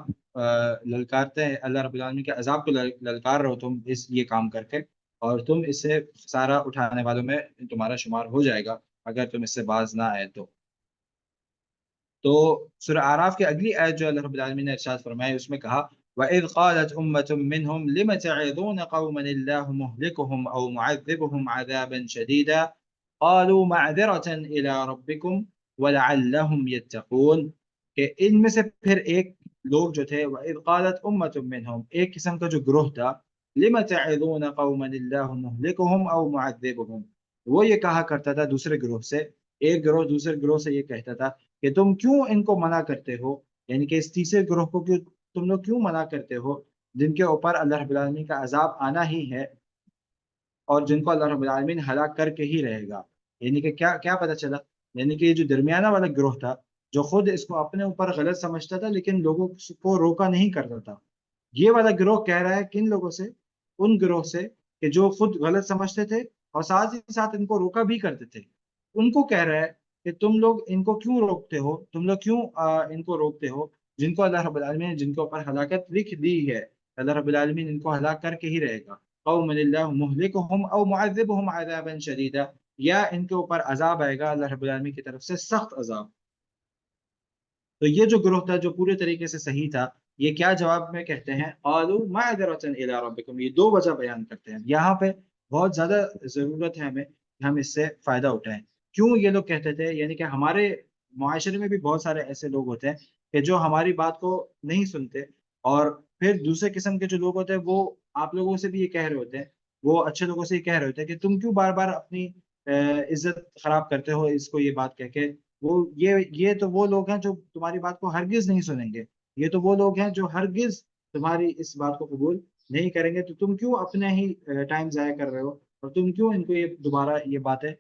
للکارتے ہیں، اللہ رب العالمین کے عذاب کو للکار رہو تم یہ کام کر کے، اور تم اس سے سارا اٹھانے والوں میں تمہارا شمار ہو جائے گا اگر تم اس سے باز نہ آئے تو سورہ اعراف کی اگلی آیت جو اللہ رب العالمین نے ارشاد فرمائی اس میں کہا وَإِذْ قَالَتْ أُمَّةٌ مِّنْهُمْ لِمَ تَعِظُونَ قَوْمًا اللَّهُ مُهْلِكُهُمْ أَوْ مُعَذِّبُهُمْ عَذَابًا شَدِيدًا قَالُوا مَعْذِرَةً إِلَىٰ رَبِّكُمْ وَلَعَلَّهُمْ يَتَّقُونَ، کہ ان میں سے پھر ایک لوگ جو تھے وَإِذْ قَالَتْ أُمَّةٌ مِّنْهُمْ، ایک قسم کا جو گروہ تھا، لِمَ تَعِظُونَ قَوْمًا اللَّهُ مُهْلِكُهُمْ أَوْ مُعَذِّبُهُمْ، وہ یہ کہا کرتا تھا دوسرے گروہ سے، ایک گروہ دوسرے گروہ سے یہ کہتا تھا کہ تم کیوں ان کو منع کرتے ہو، یعنی کہ اس تیسرے گروہ کو تم لوگ کیوں منع کرتے ہو جن کے اوپر اللہ رب العالمین کا عذاب آنا ہی ہے اور جن کو اللہ رب العالمین ہلاک کر کے ہی رہے گا۔ یعنی کہ کیا پتہ چلا، یعنی کہ یہ جو درمیانہ والا گروہ تھا جو خود اس کو اپنے اوپر غلط سمجھتا تھا لیکن لوگوں کو روکا نہیں کرتا تھا، یہ والا گروہ کہہ رہا ہے کن لوگوں سے؟ ان گروہ سے کہ جو خود غلط سمجھتے تھے اور ساتھ ہی ساتھ ان کو روکا بھی کرتے تھے، ان کو کہہ رہا ہے کہ تم لوگ ان کو کیوں روکتے ہو، تم لوگ کیوں ان کو روکتے ہو، جن کو اللہ رب العالمین نے جن کے اوپر ہلاکت لکھ دی ہے، اللہ رب العالمین ان کو ہلاک کر کے ہی رہے گا. قوم اللہ مہلکہم او معذبہم عذابا شدیدا، یا ان کے اوپر عذاب آئے گا اللہ رب العالمین کی طرف سے، سخت عذاب. تو یہ جو گروہ تھا جو پورے طریقے سے صحیح تھا، یہ کیا جواب میں کہتے ہیں؟ قالوا معذرۃ الی ربکم. یہ دو وجہ بیان کرتے ہیں یہاں پہ. بہت زیادہ ضرورت ہے ہمیں کہ ہم اس سے فائدہ اٹھائیں. کیوں یہ لوگ کہتے تھے؟ یعنی کہ ہمارے معاشرے میں بھی بہت سارے ایسے لوگ ہوتے ہیں کہ جو ہماری بات کو نہیں سنتے، اور پھر دوسرے قسم کے جو لوگ ہوتے ہیں وہ آپ لوگوں سے بھی یہ کہہ رہے ہوتے ہیں، وہ اچھے لوگوں سے یہ کہہ رہے ہوتے ہیں کہ تم کیوں بار بار اپنی عزت خراب کرتے ہو اس کو یہ بات کہہ کے. وہ یہ تو وہ لوگ ہیں جو تمہاری بات کو ہرگز نہیں سنیں گے. یہ تو وہ لوگ ہیں جو ہرگز تمہاری اس بات کو قبول نہیں کریں گے. تو تم کیوں اپنے ہی ٹائم ضائع کر رہے ہو، اور تم کیوں ان کو یہ دوبارہ یہ باتیں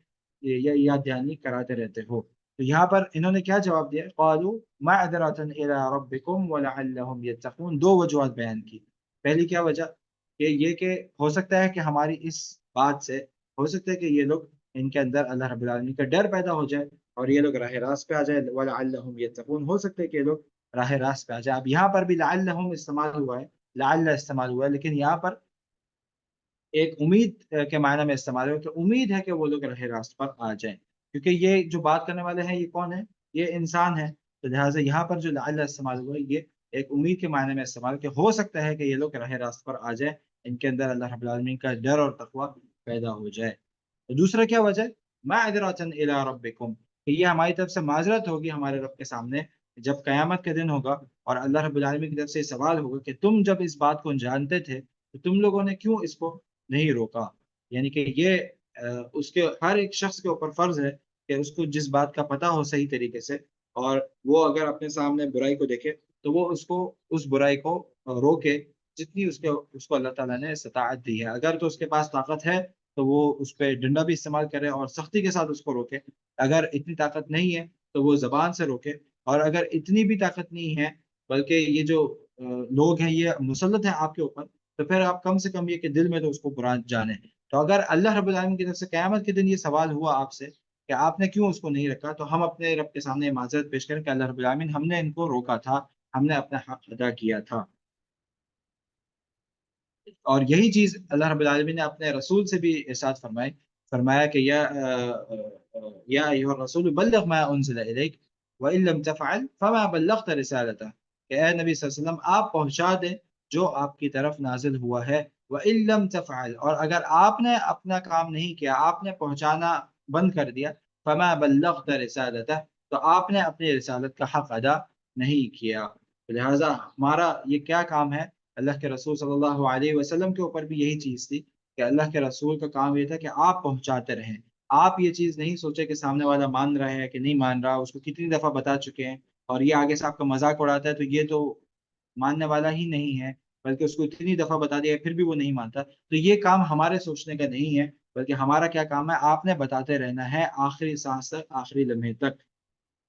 یہ یاد دہانی کراتے رہتے ہو؟ تو یہاں پر انہوں نے کیا جواب دیا؟ قالوا معذرۃ الی ربکم ولعلہم یتقون. دو وجوہات بیان کی. پہلی کیا وجہ؟ کہ یہ کہ ہو سکتا ہے کہ ہماری اس بات سے ہو سکتا ہے کہ یہ لوگ ان کے اندر اللہ رب العالمین کا ڈر پیدا ہو جائے اور یہ لوگ راہ راست پہ آ جائے. وَلَعَلَّهُمْ يَتَّقُونَ. ہو سکتا ہے کہ یہ لوگ راہ راست پہ آ جائے. اب یہاں پر بھی لعلہم استعمال ہوا ہے، لعل استعمال ہوا ہے، لیکن یہاں پر ایک امید کے معنی میں استعمال ہوا کہ امید ہے کہ وہ لوگ راہ راست پر آ جائیں. کیونکہ یہ جو بات کرنے والے ہیں یہ کون ہے؟ یہ انسان ہے. تو لہٰذا یہاں پر جو لعل استعمال ہوا ہے یہ ایک امید کے معنی میں استعمال، کہ ہو سکتا ہے کہ یہ لوگ راہ راست پر آ جائیں، ان کے اندر اللہ رب العالمین کا ڈر اور تقوی پیدا ہو جائے. تو دوسرا کیا وجہ؟ معذرۃ الی ربکم، کہ یہ ہماری طرف سے معذرت ہوگی ہمارے رب کے سامنے جب قیامت کا دن ہوگا اور اللہ رب العالمین کی طرف سے سوال ہوگا کہ تم جب اس بات کو جانتے تھے تو تم لوگوں نے کیوں اس کو نہیں روکا. یعنی کہ یہ اس کے ہر ایک شخص کے اوپر فرض ہے کہ اس کو جس بات کا پتہ ہو صحیح طریقے سے، اور وہ اگر اپنے سامنے برائی کو دیکھے تو وہ اس برائی کو روکے جتنی اس کو اللہ تعالیٰ نے استطاعت دی ہے. اگر تو اس کے پاس طاقت ہے تو وہ اس پہ ڈنڈا بھی استعمال کرے اور سختی کے ساتھ اس کو روکے. اگر اتنی طاقت نہیں ہے تو وہ زبان سے روکے. اور اگر اتنی بھی طاقت نہیں ہے بلکہ یہ جو لوگ ہیں یہ مسلط ہیں آپ کے اوپر، تو پھر آپ کم سے کم یہ کہ دل میں تو اس کو برا جانیں. تو اگر اللہ رب العالمین کی طرف سے قیامت کے دن یہ سوال ہوا آپ سے کہ آپ نے کیوں اس کو نہیں رکھا، تو ہم اپنے رب کے سامنے معذرت پیش کریں کہ اللہ رب العالمین ہم نے ان کو روکا تھا، ہم نے اپنا حق ادا کیا تھا. اور یہی چیز اللہ رب العالمین نے اپنے رسول سے بھی ارشاد فرمایا کہ یا ایھا الرسول بلغ ما انزل الیک وان لم تفعل فما بلغت رسالته، کہ اے نبی صلی اللہ علیہ وسلم آپ پہنچا دیں جو آپ کی طرف نازل ہوا ہے. وان لم تفعل، اور اگر آپ نے اپنا کام نہیں کیا، آپ نے پہنچانا بند کر دیا، فما بلغت رسالته، تو آپ نے اپنی رسالت کا حق ادا نہیں کیا. لہٰذا ہمارا یہ کیا کام ہے؟ اللہ کے رسول صلی اللہ علیہ وسلم کے اوپر بھی یہی چیز تھی کہ اللہ کے رسول کا کام یہ تھا کہ آپ پہنچاتے رہیں. آپ یہ چیز نہیں سوچے کہ سامنے والا مان رہا ہے کہ نہیں مان رہا، اس کو کتنی دفعہ بتا چکے ہیں اور یہ آگے سے آپ کا مذاق اڑاتا ہے تو یہ تو ماننے والا ہی نہیں ہے، بلکہ اس کو اتنی دفعہ بتا دیا پھر بھی وہ نہیں مانتا. تو یہ کام ہمارے سوچنے کا نہیں ہے، بلکہ ہمارا کیا کام ہے؟ آپ نے بتاتے رہنا ہے آخری سانس تک، آخری لمحے تک.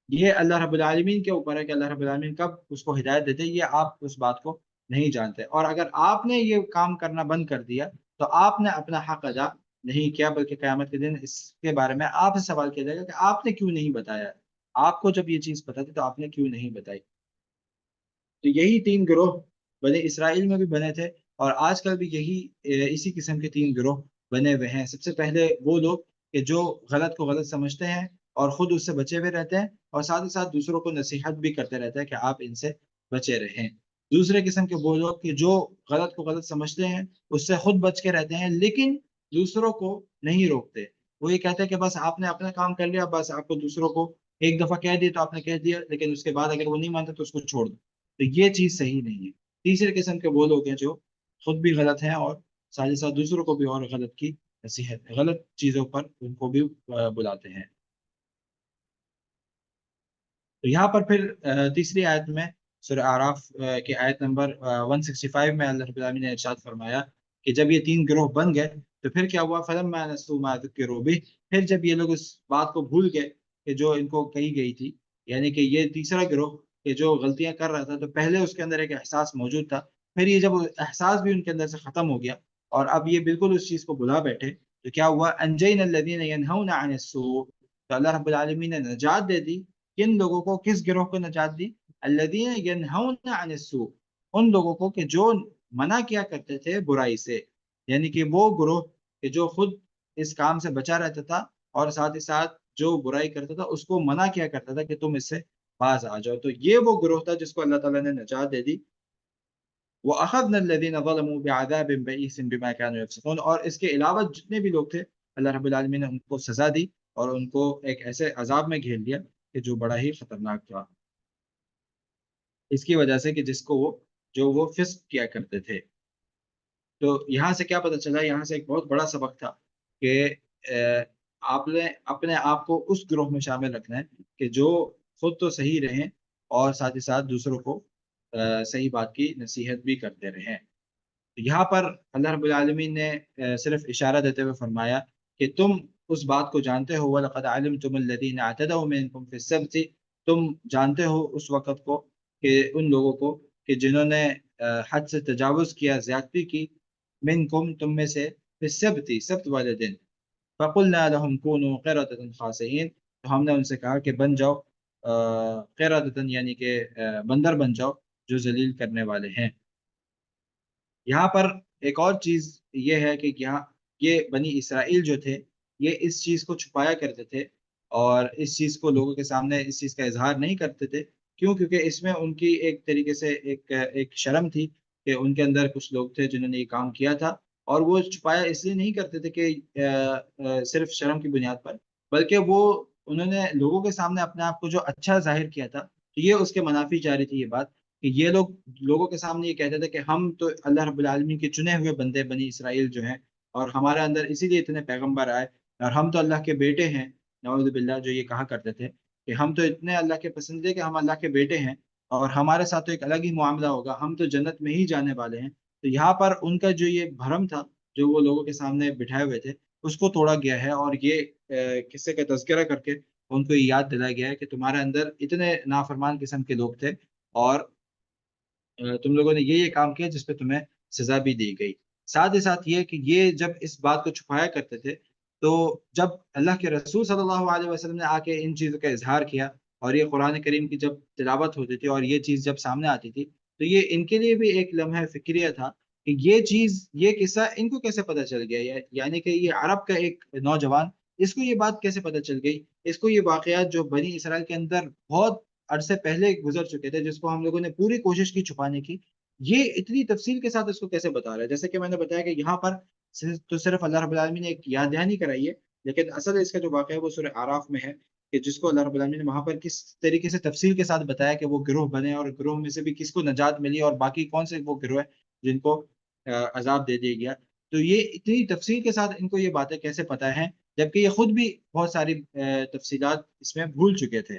یہ اللہ رب العالمین کے اوپر ہے کہ اللہ رب العالمین کب اس کو ہدایت دیتے، یہ آپ اس بات کو نہیں جانتے. اور اگر آپ نے یہ کام کرنا بند کر دیا تو آپ نے اپنا حق ادا نہیں کیا، بلکہ قیامت کے دن اس کے بارے میں آپ سے سوال کیا جائے گا کہ آپ نے کیوں نہیں بتایا. آپ کو جب یہ چیز پتا تھی تو آپ نے کیوں نہیں بتائی. تو یہی تین گروہ بنی اسرائیل میں بھی بنے تھے، اور آج کل بھی یہی اسی قسم کے تین گروہ بنے ہوئے ہیں. سب سے پہلے وہ لوگ کہ جو غلط کو غلط سمجھتے ہیں اور خود اس سے بچے ہوئے رہتے ہیں، اور ساتھ ہی ساتھ دوسروں کو نصیحت بھی کرتے رہتے ہیں کہ آپ ان سے بچے رہیں. دوسرے قسم کے وہ لوگ کہ جو غلط کو غلط سمجھتے ہیں، اس سے خود بچ کے رہتے ہیں لیکن دوسروں کو نہیں روکتے. وہ یہ کہتے ہیں کہ بس آپ نے اپنا کام کر لیا، بس آپ کو دوسروں کو ایک دفعہ کہہ دیا تو آپ نے کہہ دیا، لیکن اس کے بعد اگر وہ نہیں مانتے تو اس کو چھوڑ دو. تو یہ چیز صحیح نہیں ہے. تیسرے قسم کے وہ لوگ ہیں جو خود بھی غلط ہیں اور ساتھ ہی ساتھ دوسروں کو بھی اور غلط کی نصیحت، غلط چیزوں پر ان کو بھی بلاتے ہیں. تو یہاں پر پھر تیسری آیت میں سورہ اعراف کی آیت نمبر 165 میں اللہ رب العالمین نے ارشاد فرمایا کہ جب یہ تین گروہ بن گئے تو پھر کیا ہوا؟ فَلَمَّا نَسُوا مَا ذُكِّرُوا بِهِ، پھر جب یہ لوگ اس بات کو بھول گئے کہ جو ان کو کہی گئی تھی، یعنی کہ یہ تیسرا گروہ کہ جو غلطیاں کر رہا تھا، تو پہلے اس کے اندر ایک احساس موجود تھا، پھر یہ جب احساس بھی ان کے اندر سے ختم ہو گیا اور اب یہ بالکل اس چیز کو بلا بیٹھے، تو کیا ہوا؟ أَنْجَيْنَا الَّذِينَ يَنْهَوْنَ عَنِ السُّوءِ، تو اللہ رب العالمین نے نجات دے دی. کن لوگوں کو؟ کس گروہ کو نجات دی؟ الذین ینہون عن السوء، ان لوگوں کو کہ جو منع کیا کرتے تھے برائی سے، یعنی کہ وہ گروہ کہ جو خود اس کام سے بچا رہتا تھا اور ساتھ ہی ساتھ جو برائی کرتا تھا اس کو منع کیا کرتا تھا کہ تم اس سے باز آ جاؤ، تو یہ وہ گروہ تھا جس کو اللہ تعالیٰ نے نجات دے دی۔ وَأَخَذْنَا الَّذِينَ ظَلَمُوا بِعَذَابٍ بَئِيسٍ بِمَا كَانُوا يَفْسُقُونَ، اور اس کے علاوہ جتنے بھی لوگ تھے اللہ رب العالمین نے ان کو سزا دی اور ان کو ایک ایسے عذاب میں گھیر لیا کہ جو بڑا ہی خطرناک تھا، اس کی وجہ سے کہ جس کو وہ فسق کیا کرتے تھے۔ تو یہاں سے کیا پتہ چلا، یہاں سے ایک بہت بڑا سبق تھا کہ آپ نے اپنے آپ کو اس گروہ میں شامل رکھنا ہے کہ جو خود تو صحیح رہیں اور ساتھ ہی ساتھ دوسروں کو صحیح بات کی نصیحت بھی کرتے رہیں۔ یہاں پر اللہ رب العالمین نے صرف اشارہ دیتے ہوئے فرمایا کہ تم اس بات کو جانتے ہو، وَلَقَدْ عَلِمْتُمُ الَّذِينَ اعْتَدَوْا مِنْكُمْ فِي السَّبْتِ، تم جانتے ہو اس وقت کو کہ ان لوگوں کو کہ جنہوں نے حد سے تجاوز کیا، زیادتی کی، منکم تم میں سے، فی السبت سبت والے دن، فَقُلْنَا لَهُمْ كُونُوا قِرَدَةً خَاسِئِينَ، تو ہم نے ان سے کہا کہ بن جاؤ قِرَدَةً، یعنی کہ بندر بن جاؤ جو ذلیل کرنے والے ہیں۔ یہاں پر ایک اور چیز یہ ہے کہ یہاں یہ بنی اسرائیل جو تھے یہ اس چیز کو چھپایا کرتے تھے اور اس چیز کو لوگوں کے سامنے اس چیز کا اظہار نہیں کرتے تھے، کیوں؟ کیونکہ اس میں ان کی ایک طریقے سے ایک شرم تھی کہ ان کے اندر کچھ لوگ تھے جنہوں نے یہ کام کیا تھا، اور وہ چھپایا اس لیے نہیں کرتے تھے کہ صرف شرم کی بنیاد پر، بلکہ انہوں نے لوگوں کے سامنے اپنے آپ کو جو اچھا ظاہر کیا تھا، تو یہ اس کے منافی جا رہی تھی یہ بات کہ یہ لوگ لوگوں کے سامنے یہ کہتے تھے کہ ہم تو اللہ رب العالمین کے چنے ہوئے بندے بنی اسرائیل جو ہیں، اور ہمارے اندر اسی لیے اتنے پیغمبر آئے، اور ہم تو اللہ کے بیٹے ہیں، نعوذ باللہ، جو یہ کہا کرتے تھے کہ ہم تو اتنے اللہ کے پسندیدے کہ ہم اللہ کے بیٹے ہیں اور ہمارے ساتھ تو ایک الگ ہی معاملہ ہوگا، ہم تو جنت میں ہی جانے والے ہیں۔ تو یہاں پر ان کا جو یہ بھرم تھا جو وہ لوگوں کے سامنے بٹھائے ہوئے تھے اس کو توڑا گیا ہے، اور یہ قصے کا تذکرہ کر کے ان کو یہ یاد دلایا گیا ہے کہ تمہارے اندر اتنے نافرمان قسم کے لوگ تھے اور تم لوگوں نے یہ کام کیا جس پہ تمہیں سزا بھی دی گئی۔ ساتھ ہی ساتھ یہ کہ یہ جب اس بات کو چھپایا کرتے تھے تو جب اللہ کے رسول صلی اللہ علیہ وسلم نے آ کے ان چیزوں کا اظہار کیا اور یہ قرآن کریم کی جب تلاوت ہوتی تھی اور یہ چیز جب سامنے آتی تھی تو یہ ان کے لیے بھی ایک لمحہ فکریہ تھا کہ یہ چیز، یہ قصہ ان کو کیسے پتہ چل گیا، یعنی کہ یہ عرب کا ایک نوجوان، اس کو یہ بات کیسے پتہ چل گئی، اس کو یہ واقعات جو بنی اسرائیل کے اندر بہت عرصے پہلے گزر چکے تھے جس کو ہم لوگوں نے پوری کوشش کی چھپانے کی، یہ اتنی تفصیل کے ساتھ اس کو کیسے بتا رہا ہے؟ جیسے کہ میں نے بتایا کہ یہاں پر صرف اللہ رب العالمین نے ایک یاد دہانی کرائی ہے، لیکن اصل اس کا جو واقعہ ہے وہ سورہ آراف میں ہے کہ جس کو اللہ رب العالمین نے وہاں پر کس طریقے سے تفصیل کے ساتھ بتایا کہ وہ گروہ بنے اور گروہ میں سے بھی کس کو نجات ملی اور باقی کون سے وہ گروہ ہیں جن کو عذاب دے دیا گیا۔ تو یہ اتنی تفصیل کے ساتھ ان کو یہ باتیں کیسے پتہ ہیں جبکہ یہ خود بھی بہت ساری تفصیلات اس میں بھول چکے تھے؟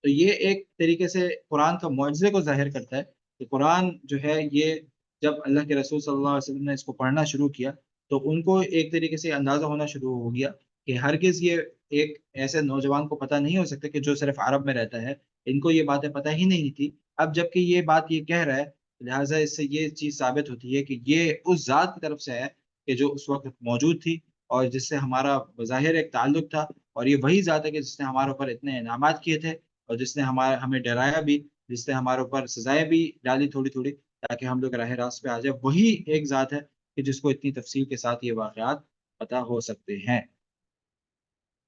تو یہ ایک طریقے سے قرآن کا معجزے کو ظاہر کرتا ہے کہ قرآن جو ہے یہ جب اللہ کے رسول صلی اللہ علیہ وسلم نے اس کو پڑھنا شروع کیا تو ان کو ایک طریقے سے اندازہ ہونا شروع ہو گیا کہ ہرگز یہ ایک ایسے نوجوان کو پتہ نہیں ہو سکتا کہ جو صرف عرب میں رہتا ہے، ان کو یہ باتیں پتہ ہی نہیں تھی۔ اب جب کہ یہ بات یہ کہہ رہا ہے لہٰذا اس سے یہ چیز ثابت ہوتی ہے کہ یہ اس ذات کی طرف سے ہے کہ جو اس وقت موجود تھی اور جس سے ہمارا بظاہر ایک تعلق تھا، اور یہ وہی ذات ہے کہ جس نے ہمارے اوپر اتنے انعامات کیے تھے اور جس نے ہمیں ڈرایا بھی، جس نے ہمارے اوپر سزائیں بھی ڈالی تھوڑی تھوڑی تاکہ ہم لوگ راہ راست پہ آ جائے، وہی ایک ذات ہے کہ جس کو اتنی تفصیل کے ساتھ یہ واقعات پتہ ہو سکتے ہیں۔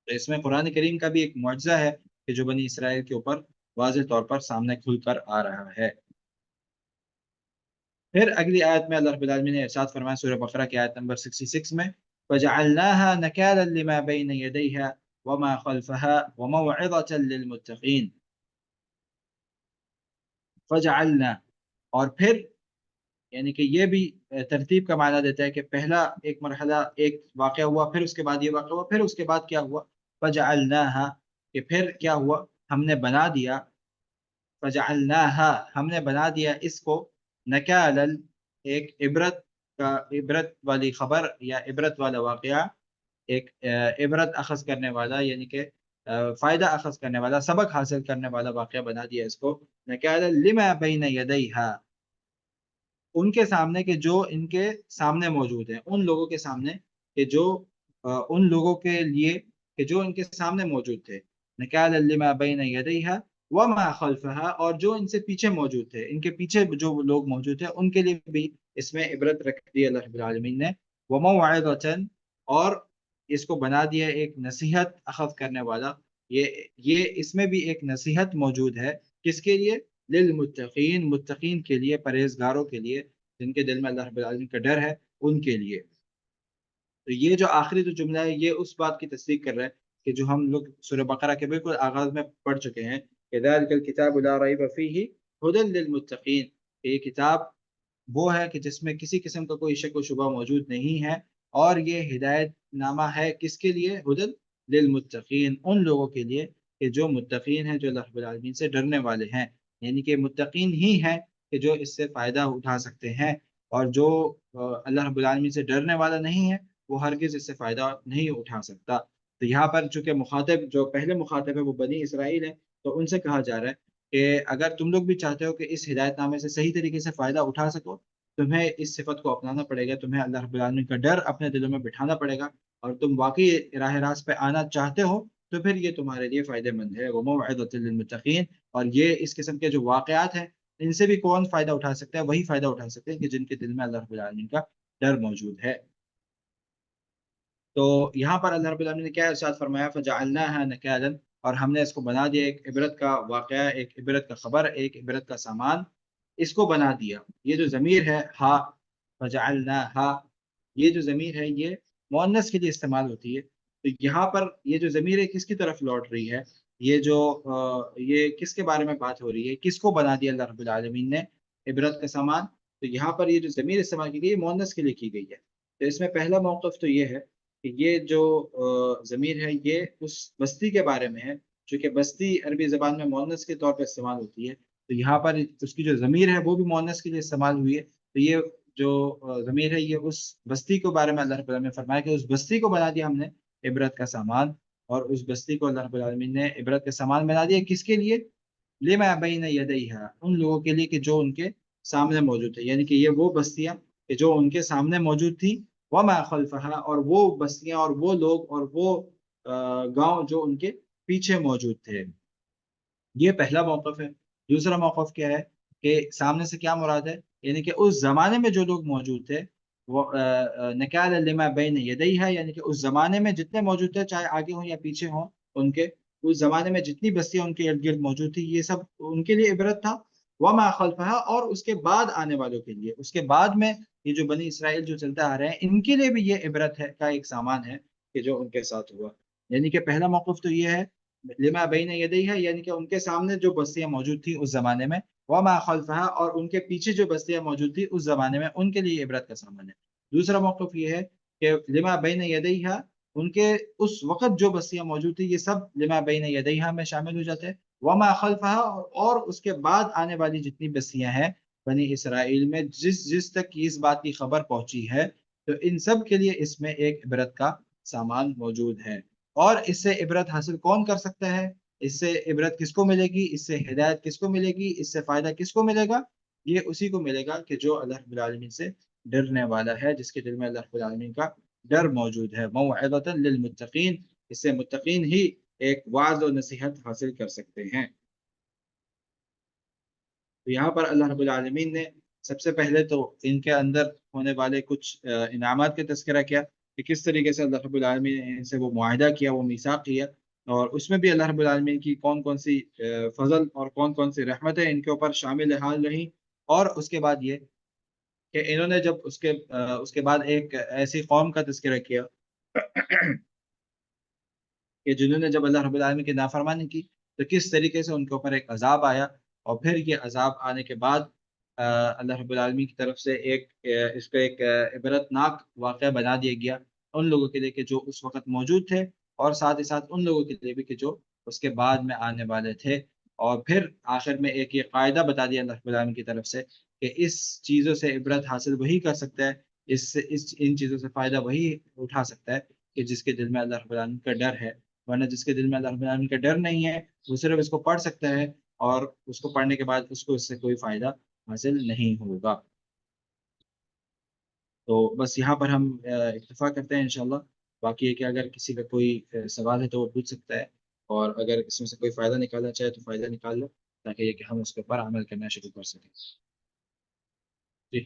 تو اس میں قرآن کریم کا بھی ایک معجزہ ہے کہ جو بنی اسرائیل کے اوپر واضح طور پر سامنے کھل کر آ رہا ہے۔ پھر اگلی آیت میں اللہ رب العالمین نے ارشاد فرمایا سورہ بقرہ کی آیت نمبر 66 میں، وَجَعَلْنَاهَا نَكَالًا لِمَا بَيْنَ يَدَيْهَا وَمَا خَلْفَهَا وَمَوْعِظَةً لِّلْمُتَّقِينَ۔ فَجَعَلْنَا، اور پھر، یعنی کہ یہ بھی ترتیب کا معنی دیتا ہے کہ پہلا ایک مرحلہ ایک واقعہ ہوا، پھر اس کے بعد یہ واقعہ ہوا، پھر اس کے بعد کیا ہوا؟ فَجَعَلْنَاهَا، کہ پھر کیا ہوا؟ ہم نے بنا دیا، فَجَعَلْنَاهَا، ہم نے بنا دیا اس کو، نَكَالًا، ایک عبرت والی خبر یا عبرت والا واقعہ، ایک عبرت اخذ کرنے والا، یعنی کہ فائدہ اخذ کرنے والا، سبق حاصل کرنے والا واقعہ بنا دیا اس کو، نَكَالًا لِمَا بَيْنَ يَدَيْهَا، ان کے سامنے کہ جو ان کے سامنے موجود ہیں، ان لوگوں کے سامنے کہ جو ان لوگوں کے لیے کہ جو ان کے سامنے موجود تھے، نَكَالًا لِمَا بَيْنَ يَدَيْهَا، وما خلفها، اور جو ان سے پیچھے موجود تھے، ان کے پیچھے جو لوگ موجود تھے ان کے لیے بھی اس میں عبرت رکھ دی اللہ رب العالمین نے، وموعظۃ، اور اس کو بنا دیا ایک نصیحت اخذ کرنے والا، یہ اس میں بھی ایک نصیحت موجود ہے، کس کے لیے؟ للمتقین، متقین کے لیے، پرہیزگاروں کے لیے، جن کے دل میں اللہ رب العالمین کا ڈر ہے، ان کے لیے۔ تو یہ جو آخری جو جملہ ہے یہ اس بات کی تصدیق کر رہا ہے کہ جو ہم لوگ سورہ بقرہ کے بالکل آغاز میں پڑھ چکے ہیں کہ ذَلِكَ الْكِتَابُ لَا رَيْبَ فِيهِ هُدًى لِّلْمُتَّقِينَ، کہ یہ کتاب وہ ہے کہ جس میں کسی قسم کا کوئی شک و شبہ موجود نہیں ہے، اور یہ ہدایت نامہ ہے کس کے لیے؟ ہدن للمتقین، ان لوگوں کے لیے کہ جو متقین ہیں، جو اللہ رب العالمین سے ڈرنے والے ہیں، یعنی کہ متقین ہی ہیں کہ جو اس سے فائدہ اٹھا سکتے ہیں، اور جو اللہ رب العالمین سے ڈرنے والا نہیں ہے وہ ہرگز اس سے فائدہ نہیں اٹھا سکتا۔ تو یہاں پر چونکہ مخاطب جو پہلے مخاطب ہے وہ بنی اسرائیل ہے، تو ان سے کہا جا رہا ہے کہ اگر تم لوگ بھی چاہتے ہو کہ اس ہدایت نامے سے صحیح طریقے سے فائدہ اٹھا سکو، تمہیں اس صفت کو اپنانا پڑے گا، تمہیں اللہ رب العالمین کا ڈر اپنے دلوں میں بٹھانا پڑے گا، اور تم واقعی راہ راست پہ آنا چاہتے ہو تو پھر یہ تمہارے لیے فائدہ مند ہے۔ وَمَوْعِظَةٌ لِّلْمُتَّقِينَ، اور یہ اس قسم کے جو واقعات ہیں ان سے بھی کون فائدہ اٹھا سکتا ہے؟ وہی فائدہ اٹھا سکتے ہیں کہ جن کے دل میں اللہ رب العالمین کا ڈر موجود ہے۔ تو یہاں پر اللہ رب العالمین نے کیا ارشاد فرمایا؟ فَجَعَلْنَاهَا نَكَالًا، اور ہم نے اس کو بنا دیا ایک عبرت کا واقعہ، ایک عبرت کا خبر، ایک عبرت کا سامان، اس کو بنا دیا۔ یہ جو ضمیر ہے ہا، فَجَعَلْنَاهَا، یہ جو ضمیر ہے یہ مؤنث کے لیے استعمال ہوتی ہے، تو یہاں پر یہ جو ضمیر ہے کس کی طرف لوٹ رہی ہے؟ یہ جو یہ کس کے بارے میں بات ہو رہی ہے؟ کس کو بنا دیا اللہ رب العالمین نے عبرت کا سامان؟ تو یہاں پر یہ جو ضمیر استعمال کی گئی ہے مؤنث کے لیے کی گئی ہے۔ تو اس میں پہلا موقف تو یہ ہے کہ یہ جو ضمیر ہے یہ اس بستی کے بارے میں ہے، چونکہ بستی عربی زبان میں مؤنث کے طور پہ استعمال ہوتی ہے، تو یہاں پر اس کی جو ضمیر ہے وہ بھی مؤنث کے لیے استعمال ہوئی ہے، تو یہ جو ضمیر ہے یہ اس بستی کے بارے میں اللہ رب العالمین نے فرمایا کہ اس بستی کو بنا دیا ہم نے عبرت کا سامان، اور اس بستی کو اللہ رب العالمین نے عبرت کا سامان بنا دیا کس کے لیے؟ لما بین یدیہا، ان لوگوں کے لیے کہ جو ان کے سامنے موجود تھے، یعنی کہ یہ وہ بستیاں کہ جو ان کے سامنے موجود تھی، وما خلفہا، اور وہ بستیاں اور وہ لوگ اور وہ گاؤں جو ان کے پیچھے موجود تھے۔ یہ پہلا موقف ہے۔ دوسرا موقف کیا ہے کہ سامنے سے کیا مراد ہے؟ یعنی کہ اس زمانے میں جو لوگ موجود تھے وہ نکال لما بین یدیہا، یعنی کہ اس زمانے میں جتنے موجود تھے چاہے آگے ہوں یا پیچھے ہوں ان کے، اس زمانے میں جتنی بستیاں ان کے ارد گرد موجود تھی یہ سب ان کے لیے عبرت تھا، وما خلفہا، اور اس کے بعد آنے والوں کے لیے، اس کے بعد میں یہ جو بنی اسرائیل جو چلتے آ رہے ہیں ان کے لیے بھی یہ عبرت ہے کا ایک سامان ہے کہ جو ان کے ساتھ ہوا۔ یعنی کہ پہلا موقف تو یہ ہے لما بین یدیہا، یعنی کہ ان کے سامنے جو بستیاں موجود تھیں اس زمانے میں، وما خلفہا، اور ان کے پیچھے جو بستیاں موجود تھیں اس زمانے میں ان کے لیے عبرت کا سامان ہے۔ دوسرا موقف یہ ہے کہ لما بین یدیہا، ان کے اس وقت جو بستیاں موجود تھیں یہ سب لما بین یدیہا میں شامل ہو جاتے ہیں، وما خلفہا، اور اس کے بعد آنے والی جتنی بستیاں ہیں بنی اسرائیل میں جس تک اس بات کی خبر پہنچی ہے، تو ان سب کے لیے اس میں ایک عبرت کا سامان موجود ہے۔ اور اس سے عبرت حاصل کون کر سکتا ہے؟ اس سے عبرت کس کو ملے گی؟ اس سے ہدایت کس کو ملے گی؟ اس سے فائدہ کس کو ملے گا؟ یہ اسی کو ملے گا کہ جو اللہ رب العالمین سے ڈرنے والا ہے، جس کے دل میں اللہ رب العالمین کا ڈر موجود ہے۔ موعظۃ للمتقین، اس سے متقین ہی ایک وعظ و نصیحت حاصل کر سکتے ہیں۔ تو یہاں پر اللہ رب العالمین نے سب سے پہلے تو ان کے اندر ہونے والے کچھ انعامات کا تذکرہ کیا کہ کس طریقے سے اللہ رب العالمین نے ان سے وہ معاہدہ کیا، وہ میثاق کیا، اور اس میں بھی اللہ رب العالمین کی کون کون سی فضل اور کون کون سی رحمتیں ان کے اوپر شامل حال رہیں۔ اور اس کے بعد یہ کہ انہوں نے جب اس کے بعد ایک ایسی قوم کا تذکرہ کیا کہ جنہوں نے جب اللہ رب العالمین کی نافرمانی کی تو کس طریقے سے ان کے اوپر ایک عذاب آیا، اور پھر یہ عذاب آنے کے بعد اللہ رب العالمین کی طرف سے اس کو ایک عبرت ناک واقعہ بنا دیا گیا ان لوگوں کے لیے کہ جو اس وقت موجود تھے، اور ساتھ ہی ساتھ ان لوگوں کے لیے بھی کہ جو اس کے بعد میں آنے والے تھے۔ اور پھر آخر میں ایک یہ قاعدہ بتا دیا اللہ رب العالمین کی طرف سے کہ اس چیزوں سے عبرت حاصل وہی کر سکتا ہے، ان چیزوں سے فائدہ وہی اٹھا سکتا ہے کہ جس کے دل میں اللہ رب العالمین کا ڈر ہے، ورنہ جس کے دل میں اللہ رب العالمین کا ڈر نہیں ہے وہ صرف اس کو پڑھ سکتا ہے، اور اس کو پڑھنے کے بعد اس کو اس سے کوئی فائدہ حاصل نہیں ہوگا۔ تو بس یہاں پر ہم اکتفا کرتے ہیں انشاءاللہ، باقی ہے کہ اگر کسی کا کوئی سوال ہے تو وہ پوچھ سکتا ہے۔ اور اگر اس میں سے کوئی فائدہ نکالنا چاہے تو فائدہ نکال لو، تاکہ یہ کہ ہم اس کے اوپر عمل کرنا شروع کر سکیں. جی.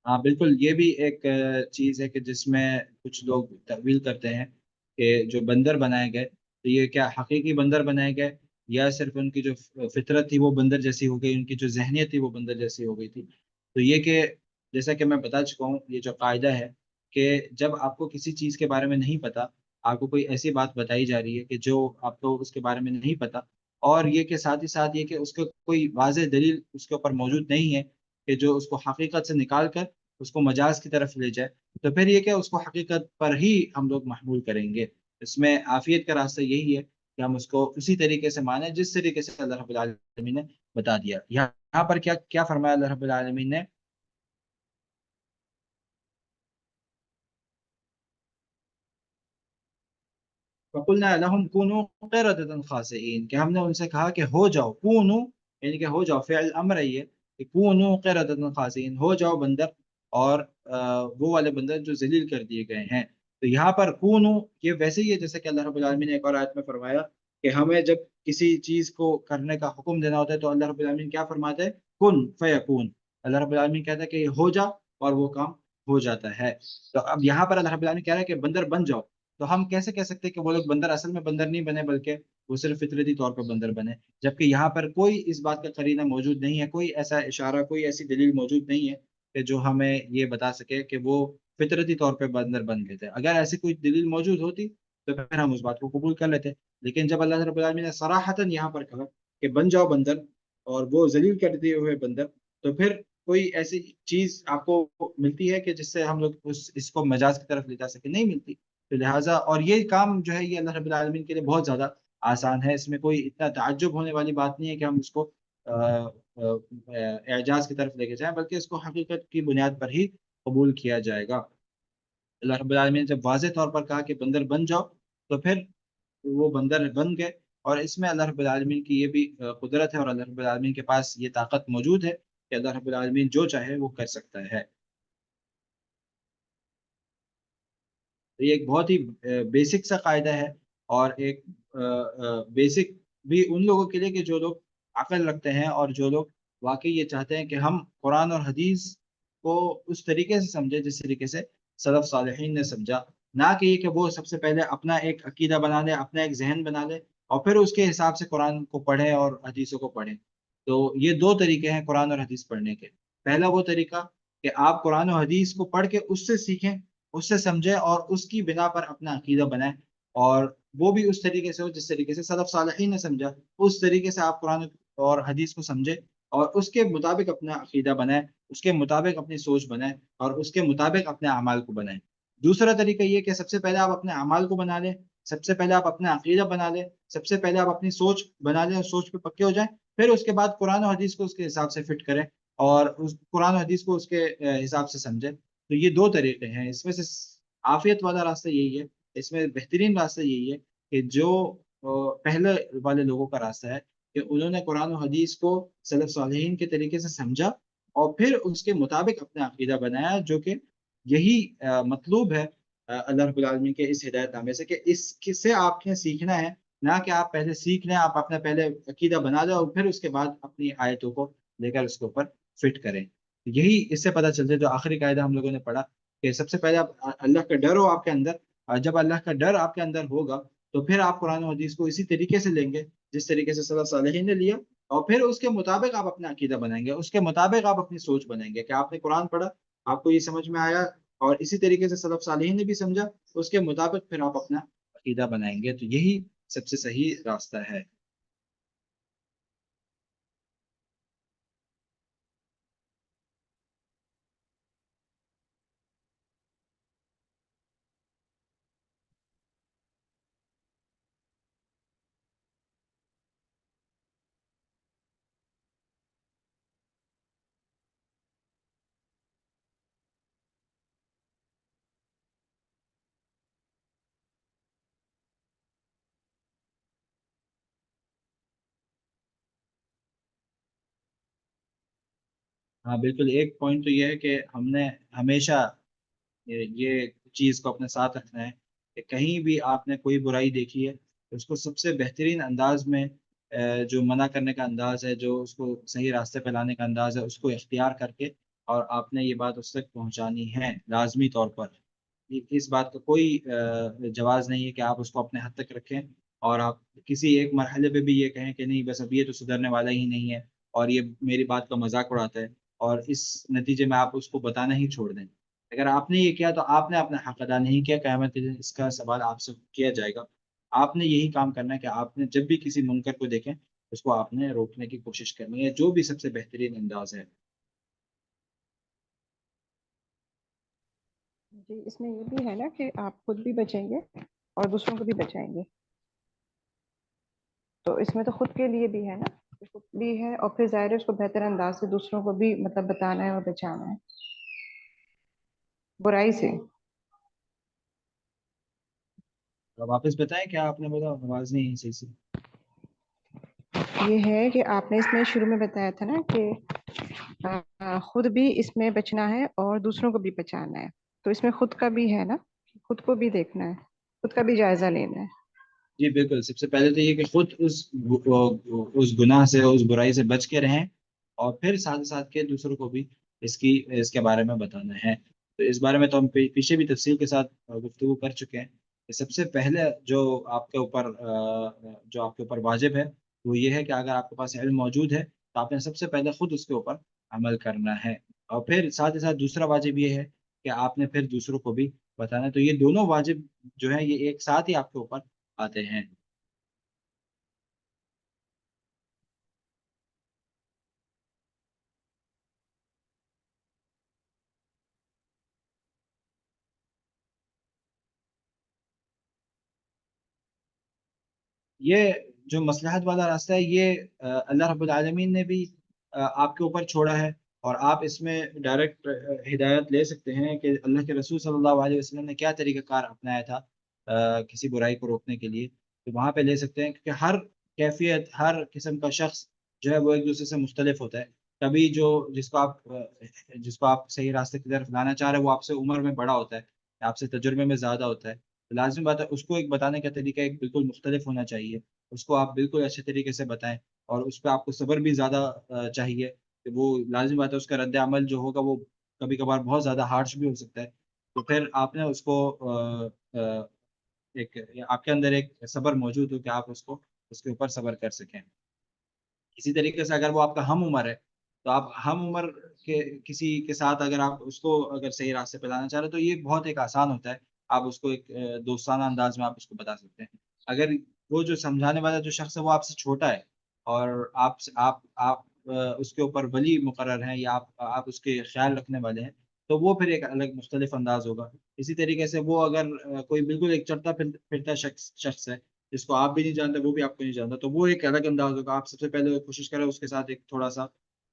ہاں بالکل، یہ بھی ایک چیز ہے کہ جس میں کچھ لوگ تحویل کرتے ہیں کہ جو بندر بنائے گئے تو یہ کیا حقیقی بندر بنائے گئے، یا صرف ان کی جو فطرت تھی وہ بندر جیسی ہو گئی، ان کی جو ذہنیت تھی وہ بندر جیسی ہو گئی تھی. تو یہ کہ جیسا کہ میں بتا چکا ہوں، یہ جو قاعدہ ہے کہ جب آپ کو کسی چیز کے بارے میں نہیں پتا، آپ کو کوئی ایسی بات بتائی جا رہی ہے کہ جو آپ کو اس کے بارے میں نہیں پتا، اور یہ کہ ساتھ ہی ساتھ یہ کہ اس کو کوئی واضح دلیل اس کے اوپر موجود نہیں ہے کہ جو اس کو حقیقت سے نکال کر اس کو مجاز کی طرف لے جائے، تو پھر یہ کہ اس کو حقیقت پر ہی ہم لوگ محمول کریں گے. اس میں عافیت کا راستہ یہی ہے کہ ہم اس کو اسی طریقے سے مانیں جس طریقے سے اللہ رب العالمین نے بتا دیا. یہاں پر کیا کیا فرمایا اللہ رب العالمین نے؟ فَقُلْنَا لَهُمْ كُونُوا قِرَدَةً خَاسِئِينَ، کہ ہم نے ان سے کہا کہ ہو جاؤ، کونو یعنی کہ ہو جاؤ، فعل امر ہے یہ کہ کونو قِرَدَةً خَاسِئِينَ، ہو جاؤ بندر، اور وہ والے بندر جو ذلیل کر دیے گئے ہیں. تو یہاں پر کونو یہ ویسے ہی ہے جیسے کہ اللہ رب العالمین نے ایک اور آیت میں فرمایا کہ ہمیں جب کسی چیز کو کرنے کا حکم دینا ہوتا ہے تو اللہ رب العالمین کیا فرماتا ہے؟ کن فیکون. اللہ رب العالمین کہتا ہے کہ یہ ہو جا، اور وہ کام ہو جاتا ہے. تو اب یہاں پر اللہ رب العالمین کہہ رہا ہے کہ بندر بن جاؤ. تو ہم کیسے کہہ سکتے ہیں کہ وہ لوگ بندر اصل میں بندر نہیں بنے، بلکہ وہ صرف فطرتی طور پر بندر بنے، جبکہ یہاں پر کوئی اس بات کا قرینہ موجود نہیں ہے، کوئی ایسا اشارہ، کوئی ایسی دلیل موجود نہیں ہے کہ جو ہمیں یہ بتا سکے کہ وہ فطرتی طور پہ بندر بن گئے تھے. اگر ایسی کوئی دلیل موجود ہوتی تو پھر ہم اس بات کو قبول کر لیتے. لیکن جب اللہ رب العالمین نے صراحتاً یہاں پر کہا کہ بن جاؤ بندر، اور وہ ذلیل کر دیے ہوئے بندر، تو پھر کوئی ایسی چیز آپ کو ملتی ہے کہ جس سے ہم لوگ اس کو مجاز کی طرف لے جا سکیں؟ نہیں ملتی. تو لہٰذا اور یہ کام جو ہے یہ اللہ رب العالمین کے لیے بہت زیادہ آسان ہے، اس میں کوئی اتنا تعجب ہونے والی بات نہیں ہے کہ ہم اس کو اعجاز کی طرف لے کے جائیں، بلکہ اس کو حقیقت کی بنیاد پر ہی قبول کیا جائے گا. اللہ رب العالمین نے جب واضح طور پر کہا کہ بندر بن جاؤ، تو پھر وہ بندر بن گئے. اور اس میں اللہ رب العالمین کی یہ بھی قدرت ہے، اور اللہ رب العالمین کے پاس یہ طاقت موجود ہے کہ اللہ رب العالمین جو چاہے وہ کر سکتا ہے. تو یہ ایک بہت ہی بیسک سا قاعدہ ہے، اور ایک بیسک بھی ان لوگوں کے لیے کہ جو لوگ عقل رکھتے ہیں، اور جو لوگ واقعی یہ چاہتے ہیں کہ ہم قرآن اور حدیث کو اس طریقے سے سمجھے جس طریقے سے سلف صالحین نے سمجھا. نہ کہ یہ کہ وہ سب سے پہلے اپنا ایک عقیدہ بنا لے، اپنا ایک ذہن بنا لے، اور پھر اس کے حساب سے قرآن کو پڑھیں اور حدیثوں کو پڑھیں. تو یہ دو طریقے ہیں قرآن اور حدیث پڑھنے کے. پہلا وہ طریقہ کہ آپ قرآن و حدیث کو پڑھ کے اس سے سیکھیں، اس سے سمجھیں، اور اس کی بنا پر اپنا عقیدہ بنائیں. اور وہ بھی اس طریقے سے ہو جس طریقے سے سلف صالحین نے سمجھا، اس طریقے سے آپ قرآن اور حدیث کو سمجھیں، اور اس کے مطابق اپنا عقیدہ بنائیں، اس کے مطابق اپنی سوچ بنائیں، اور اس کے مطابق اپنے اعمال کو بنائیں. دوسرا طریقہ یہ کہ سب سے پہلے آپ اپنے اعمال کو بنا لیں، سب سے پہلے آپ اپنا عقیدہ بنا لیں، سب سے پہلے آپ اپنی سوچ بنا لیں اور سوچ پہ پکے ہو جائیں. پھر اس کے بعد قرآن و حدیث کو اس کے حساب سے فٹ کریں، اور اس قرآن و حدیث کو اس کے حساب سے سمجھیں. تو یہ دو طریقے ہیں، اس میں سے عافیت والا راستہ یہی ہے، اس میں بہترین راستہ یہی ہے کہ جو پہلے والے لوگوں کا راستہ ہے کہ انہوں نے قرآن و حدیث کو سلف صالحین کے طریقے سے سمجھا، اور پھر اس کے مطابق اپنا عقیدہ بنایا، جو کہ یہی مطلوب ہے اللہ رب العالمین کے اس ہدایت نامے سے، کہ اس سے آپ نے سیکھنا ہے. نہ کہ آپ پہلے سیکھ لیں، آپ اپنا پہلے عقیدہ بنا لیں اور پھر اس کے بعد اپنی آیتوں کو لے کر اس کے اوپر فٹ کریں. یہی اس سے پتہ چلتا ہے، جو آخری قاعدہ ہم لوگوں نے پڑھا کہ سب سے پہلے آپ اللہ کا ڈر ہو آپ کے اندر، اور جب اللہ کا ڈر آپ کے اندر ہوگا تو پھر آپ قرآن و حدیث کو اسی طریقے سے لیں گے جس طریقے سے صلی اللہ علیہ نے لیا، اور پھر اس کے مطابق آپ اپنا عقیدہ بنائیں گے، اس کے مطابق آپ اپنی سوچ بنائیں گے کہ آپ نے قرآن پڑھا، آپ کو یہ سمجھ میں آیا، اور اسی طریقے سے صلی صالحین نے بھی سمجھا، اس کے مطابق پھر آپ اپنا عقیدہ بنائیں گے. تو یہی سب سے صحیح راستہ ہے. ہاں بالکل، ایک پوائنٹ تو یہ ہے کہ ہم نے ہمیشہ یہ چیز کو اپنے ساتھ رکھنا ہے کہ کہیں بھی آپ نے کوئی برائی دیکھی ہے تو اس کو سب سے بہترین انداز میں جو منع کرنے کا انداز ہے، جو اس کو صحیح راستے پہ لانے کا انداز ہے، اس کو اختیار کر کے اور آپ نے یہ بات اس تک پہنچانی ہے لازمی طور پر۔ اس بات کا کوئی جواز نہیں ہے کہ آپ اس کو اپنے حد تک رکھیں اور آپ کسی ایک مرحلے پہ بھی یہ کہیں کہ نہیں بس اب یہ تو سدھرنے والا ہی نہیں ہے اور یہ میری بات کا مذاق اڑاتا ہے، اور اس نتیجے میں آپ اس کو بتانا ہی چھوڑ دیں۔ اگر آپ نے یہ کیا تو آپ نے اپنا حق ادا نہیں کیا، قیامت کے دن اس کا سوال آپ سے کیا جائے گا۔ آپ نے یہی کام کرنا ہے کہ آپ نے جب بھی کسی منکر کو دیکھیں اس کو آپ نے روکنے کی کوشش کرنی ہے، جو بھی سب سے بہترین انداز ہے۔ جی، اس میں یہ بھی ہے نا کہ آپ خود بھی بچیں گے اور دوسروں کو بھی بچائیں گے، تو اس میں تو خود کے لیے بھی ہے نا، کہ خود بھی ہے اور پھر ظاہر ہے اس کو بہتر انداز سے دوسروں کو بھی مطلب بتانا ہے اور بچانا ہے برائی سے۔ اب واپس بتائیں کیا آپ نے بولا، آواز نہیں ہے صحیح سے۔ یہ ہے کہ آپ نے اس میں شروع میں بتایا تھا نا کہ خود بھی اس میں بچنا ہے اور دوسروں کو بھی بچانا ہے، تو اس میں خود کا بھی ہے نا، خود کو بھی دیکھنا ہے، خود کا بھی جائزہ لینا ہے۔ جی بالکل، سب سے پہلے تو یہ کہ خود اس گناہ سے، اس برائی سے بچ کے رہیں، اور پھر ساتھ ساتھ کے دوسروں کو بھی اس کے بارے میں بتانا ہے۔ تو اس بارے میں تو ہم پیچھے بھی تفصیل کے ساتھ گفتگو کر چکے ہیں کہ سب سے پہلے جو آپ کے اوپر واجب ہے وہ یہ ہے کہ اگر آپ کے پاس علم موجود ہے تو آپ نے سب سے پہلے خود اس کے اوپر عمل کرنا ہے، اور پھر ساتھ ہی ساتھ دوسرا واجب یہ ہے کہ آپ نے پھر دوسروں کو بھی بتانا ہے۔ تو یہ دونوں واجب جو ہیں یہ ایک ساتھ ہی آپ کے اوپر آتے ہیں۔ یہ جو مصلحت والا راستہ ہے یہ اللہ رب العالمین نے بھی آپ کے اوپر چھوڑا ہے، اور آپ اس میں ڈائریکٹ ہدایت لے سکتے ہیں کہ اللہ کے رسول صلی اللہ علیہ وسلم نے کیا طریقہ کار اپنایا تھا کسی برائی کو روکنے کے لیے۔ تو وہاں پہ لے سکتے ہیں کیونکہ ہر کیفیت، ہر قسم کا شخص جو ہے وہ ایک دوسرے سے مختلف ہوتا ہے۔ کبھی جس کو آپ صحیح راستے کی طرف لانا چاہ رہے ہیں وہ آپ سے عمر میں بڑا ہوتا ہے، آپ سے تجربے میں زیادہ ہوتا ہے، تو لازمی بات ہے اس کو ایک بتانے کا طریقہ ایک بالکل مختلف ہونا چاہیے۔ اس کو آپ بالکل اچھے طریقے سے بتائیں، اور اس پہ آپ کو صبر بھی زیادہ چاہیے کہ وہ لازمی بات ہے اس کا رد عمل جو ہوگا وہ کبھی کبھار بہت زیادہ ہارش بھی ہو سکتا ہے۔ تو پھر آپ نے اس کو ایک آپ کے اندر ایک صبر موجود ہو کہ آپ اس کے اوپر صبر کر سکیں۔ اسی طریقے سے اگر وہ آپ کا ہم عمر ہے تو آپ ہم عمر کے کسی کے ساتھ اگر آپ اس کو اگر صحیح راستے پہ لانا چاہ رہے ہیں تو یہ بہت ایک آسان ہوتا ہے۔ آپ اس کو ایک دوستانہ انداز میں آپ اس کو بتا سکتے ہیں۔ اگر وہ جو سمجھانے والا جو شخص ہے وہ آپ سے چھوٹا ہے اور آپ اس کے اوپر ولی مقرر ہیں یا آپ اس کے خیال رکھنے والے ہیں، تو وہ پھر ایک الگ مختلف انداز ہوگا۔ اسی طریقے سے وہ اگر کوئی بالکل ایک چلتا پھرتا شخص ہے جس کو آپ بھی نہیں جانتے وہ بھی آپ کو نہیں جانتا، تو وہ ایک الگ انداز ہوگا۔ آپ سب سے پہلے کوشش کریں اس کے ساتھ ایک تھوڑا سا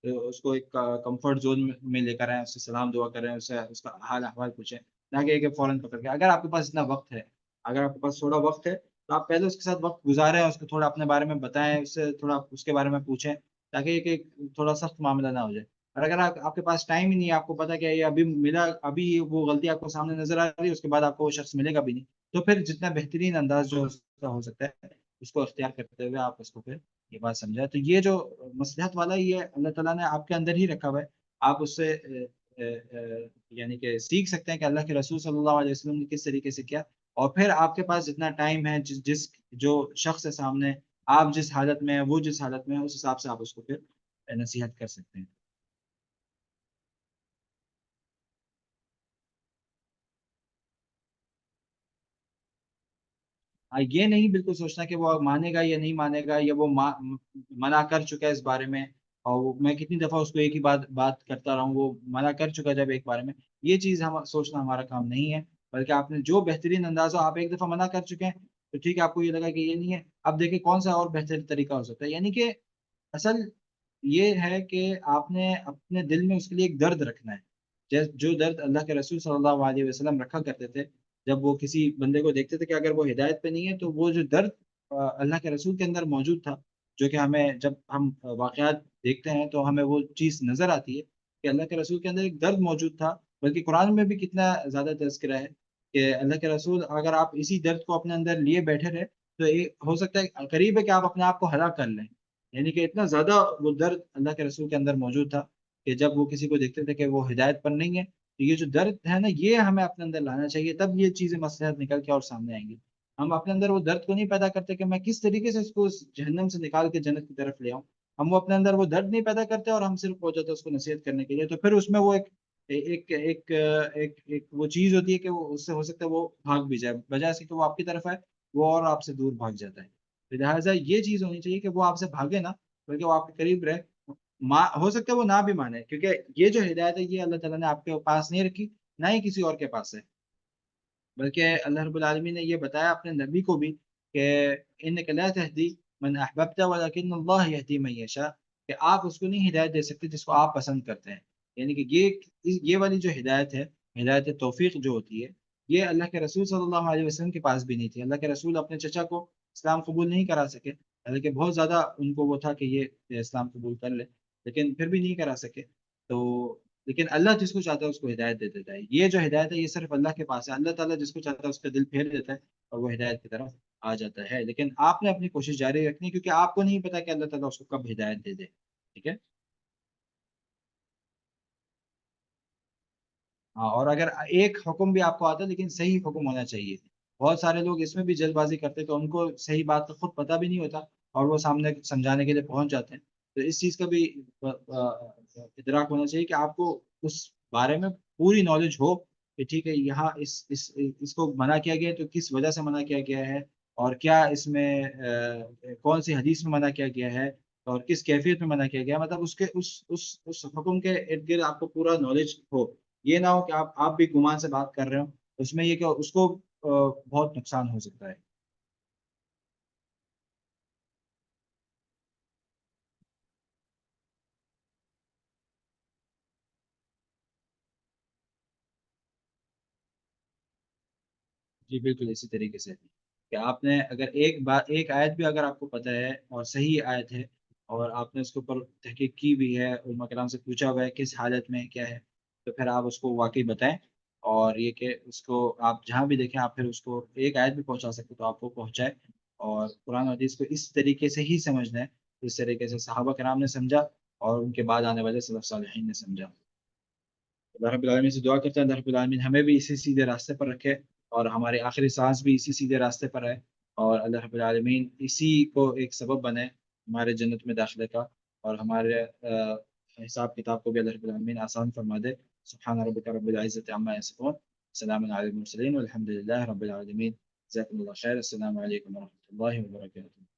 اس کو ایک کمفرٹ زون میں لے کر آئیں، اس سے سلام دعا کریں، اس کا حال احوال پوچھیں، نہ کہ فوراً پکڑ کے۔ اگر آپ کے پاس اتنا وقت ہے، اگر آپ کے پاس تھوڑا وقت ہے تو آپ پہلے اس کے ساتھ وقت گزاریں، اس کو تھوڑا اپنے بارے میں بتائیں، اس سے تھوڑا اس کے بارے میں پوچھیں، تاکہ یہ تھوڑا سخت معاملہ نہ ہو جائے۔ اور اگر آپ کے پاس ٹائم ہی نہیں ہے، آپ کو پتا کہ یہ ابھی ملا، ابھی وہ غلطی آپ کو سامنے نظر آ رہی ہے، اس کے بعد آپ کو وہ شخص ملے گا بھی نہیں، تو پھر جتنا بہترین انداز جو اس کا ہو سکتا ہے اس کو اختیار کرتے ہوئے آپ اس کو پھر یہ بات سمجھائیں۔ تو یہ جو مصلحت والا یہ اللہ تعالیٰ نے آپ کے اندر ہی رکھا ہوا ہے، آپ اس سے یعنی کہ سیکھ سکتے ہیں کہ اللہ کے رسول صلی اللہ علیہ وسلم نے کس طریقے سے کیا، اور پھر آپ کے پاس جتنا ٹائم ہے، جو شخص ہے سامنے، آپ جس حالت میں ہیں وہ جس حالت میں ہے، اس حساب سے آپ اس کو پھر نصیحت کر سکتے ہیں۔ یہ نہیں بالکل سوچنا کہ وہ مانے گا یا نہیں مانے گا، یا وہ منع کر چکا ہے اس بارے میں، اور میں کتنی دفعہ اس کو ایک ہی بات کرتا رہا ہوں، وہ منع کر چکا ہے جب ایک بارے میں، یہ چیز ہم سوچنا ہمارا کام نہیں ہے۔ بلکہ آپ نے جو بہترین انداز ہو، آپ ایک دفعہ منع کر چکے ہیں تو ٹھیک ہے، آپ کو یہ لگا کہ یہ نہیں ہے، اب دیکھیں کون سا اور بہتر طریقہ ہو سکتا ہے۔ یعنی کہ اصل یہ ہے کہ آپ نے اپنے دل میں اس کے لیے ایک درد رکھنا ہے، جو درد اللہ کے رسول صلی اللہ علیہ وسلم رکھا کرتے تھے جب وہ کسی بندے کو دیکھتے تھے کہ اگر وہ ہدایت پہ نہیں ہے، تو وہ جو درد اللہ کے رسول کے اندر موجود تھا، جو کہ ہمیں جب ہم واقعات دیکھتے ہیں تو ہمیں وہ چیز نظر آتی ہے، کہ اللہ کے رسول کے اندر ایک درد موجود تھا، بلکہ قرآن میں بھی کتنا زیادہ تذکرہ ہے کہ اللہ کے رسول اگر آپ اسی درد کو اپنے اندر لیے بیٹھے رہے تو ہو سکتا ہے قریب ہے کہ آپ اپنے آپ کو ہلاک کر لیں. یعنی کہ اتنا زیادہ وہ درد اللہ کے رسول کے اندر موجود تھا کہ جب وہ کسی کو دیکھتے تھے کہ وہ ہدایت پر نہیں ہے، تو یہ جو درد ہے نا، یہ ہمیں اپنے اندر لانا چاہیے، تب یہ چیزیں مصلحت نکل کے اور سامنے آئیں گی. ہم اپنے اندر وہ درد کو نہیں پیدا کرتے کہ میں کس طریقے سے اس کو اس جہنم سے نکال کے جنت کی طرف لے آؤں. ہم وہ اپنے اندر وہ درد نہیں پیدا کرتے اور ہم صرف پہنچ جاتے ہیں اس کو نصیحت کرنے کے لیے، تو پھر اس میں وہ ایک وہ چیز ہوتی ہے کہ وہ اس سے ہو سکتا ہے وہ بھاگ بھی جائے، بجائے سے کہ وہ آپ کی طرف ہے وہ اور آپ سے دور بھاگ جاتا ہے. لہٰذا یہ چیز ہونی چاہیے کہ وہ آپ سے بھاگے نا، بلکہ وہ آپ کے قریب رہے. ہو سکتا ہے وہ نہ بھی مانے، کیونکہ یہ جو ہدایت ہے یہ اللہ تعالیٰ نے آپ کے پاس نہیں رکھی، نہ ہی کسی اور کے پاس ہے. بلکہ اللہ رب العالمین نے یہ بتایا اپنے نبی کو بھی کہ انک لا تہدی من احببت ولکن اللہ یہدی من یشاء، کہ آپ اس کو نہیں ہدایت دے سکتے جس کو آپ پسند کرتے ہیں. یعنی کہ یہ والی جو ہدایت ہے، ہدایت توفیق جو ہوتی ہے، یہ اللہ کے رسول صلی اللہ علیہ وسلم کے پاس بھی نہیں تھی. اللہ کے رسول اپنے چچا کو اسلام قبول نہیں کرا سکے، حالانکہ بہت زیادہ ان کو وہ تھا کہ یہ اسلام قبول کر لے، لیکن پھر بھی نہیں کرا سکے. تو لیکن اللہ جس کو چاہتا ہے اس کو ہدایت دے دیتا ہے. یہ جو ہدایت ہے یہ صرف اللہ کے پاس ہے. اللہ تعالیٰ جس کو چاہتا ہے اس کا دل پھیر دیتا ہے اور وہ ہدایت کی طرف آ جاتا ہے. لیکن آپ نے اپنی کوشش جاری رکھنی ہے، کیونکہ آپ کو نہیں پتا کہ اللہ تعالیٰ اس کو کب ہدایت دے دے. ٹھیک ہے. ہاں، اور اگر ایک حکم بھی آپ کو آتا ہے لیکن صحیح حکم ہونا چاہیے. بہت سارے لوگ اس میں بھی جلد بازی کرتے ہیں تو ان کو صحیح بات کا خود پتہ بھی نہیں ہوتا اور وہ سامنے سمجھانے کے لیے پہنچ جاتے ہیں. تو اس چیز کا بھی ادراک ہونا چاہیے کہ آپ کو اس بارے میں پوری نالج ہو کہ ٹھیک ہے یہاں اس کو منع کیا گیا ہے تو کس وجہ سے منع کیا گیا ہے، اور کیا اس میں کون سی حدیث میں منع کیا گیا ہے، اور کس کیفیت میں منع کیا گیا ہے. مطلب اس حکم کے ارد گرد آپ کو پورا نالج ہو. یہ نہ ہو کہ آپ بھی گمان سے بات کر رہے ہو، اس میں یہ کہ اس کو بہت نقصان ہو سکتا ہے. جی بالکل اسی طریقے سے کہ آپ نے اگر ایک آیت بھی اگر آپ کو پتہ ہے اور صحیح آیت ہے اور آپ نے اس کے اوپر تحقیق کی بھی ہے، علماء کرام سے پوچھا ہوا ہے کس حالت میں کیا ہے، تو پھر آپ اس کو واقعی بتائیں. اور یہ کہ اس کو آپ جہاں بھی دیکھیں آپ پھر اس کو ایک آیت بھی پہنچا سکتے تو آپ وہ پہنچائے. اور قرآن و حدیث کو اس طریقے سے ہی سمجھنا ہے جس طریقے سے صحابہ کرام نے سمجھا اور ان کے بعد آنے والے سلف صالحین نے سمجھا. اللہ رب العالمین سے دعا کرتے ہیں اللہ رب العالمین ہمیں بھی اسی سیدھے راستے پر رکھے اور ہمارے آخری سانس بھی اسی سیدھے راستے پر ہے، اور اللہ رب العالمین اسی کو ایک سبب بنے ہمارے جنت میں داخلے کا، اور ہمارے حساب کتاب کو بھی اللہ رب العالمین آسان فرما دے. سبحان ربک رب العزۃ عما یصفون، سلام علی المرسلین والحمد للہ رب العالمین. جزاکم اللہ خیر. السلام علیکم ورحمۃ اللہ وبرکاتہ.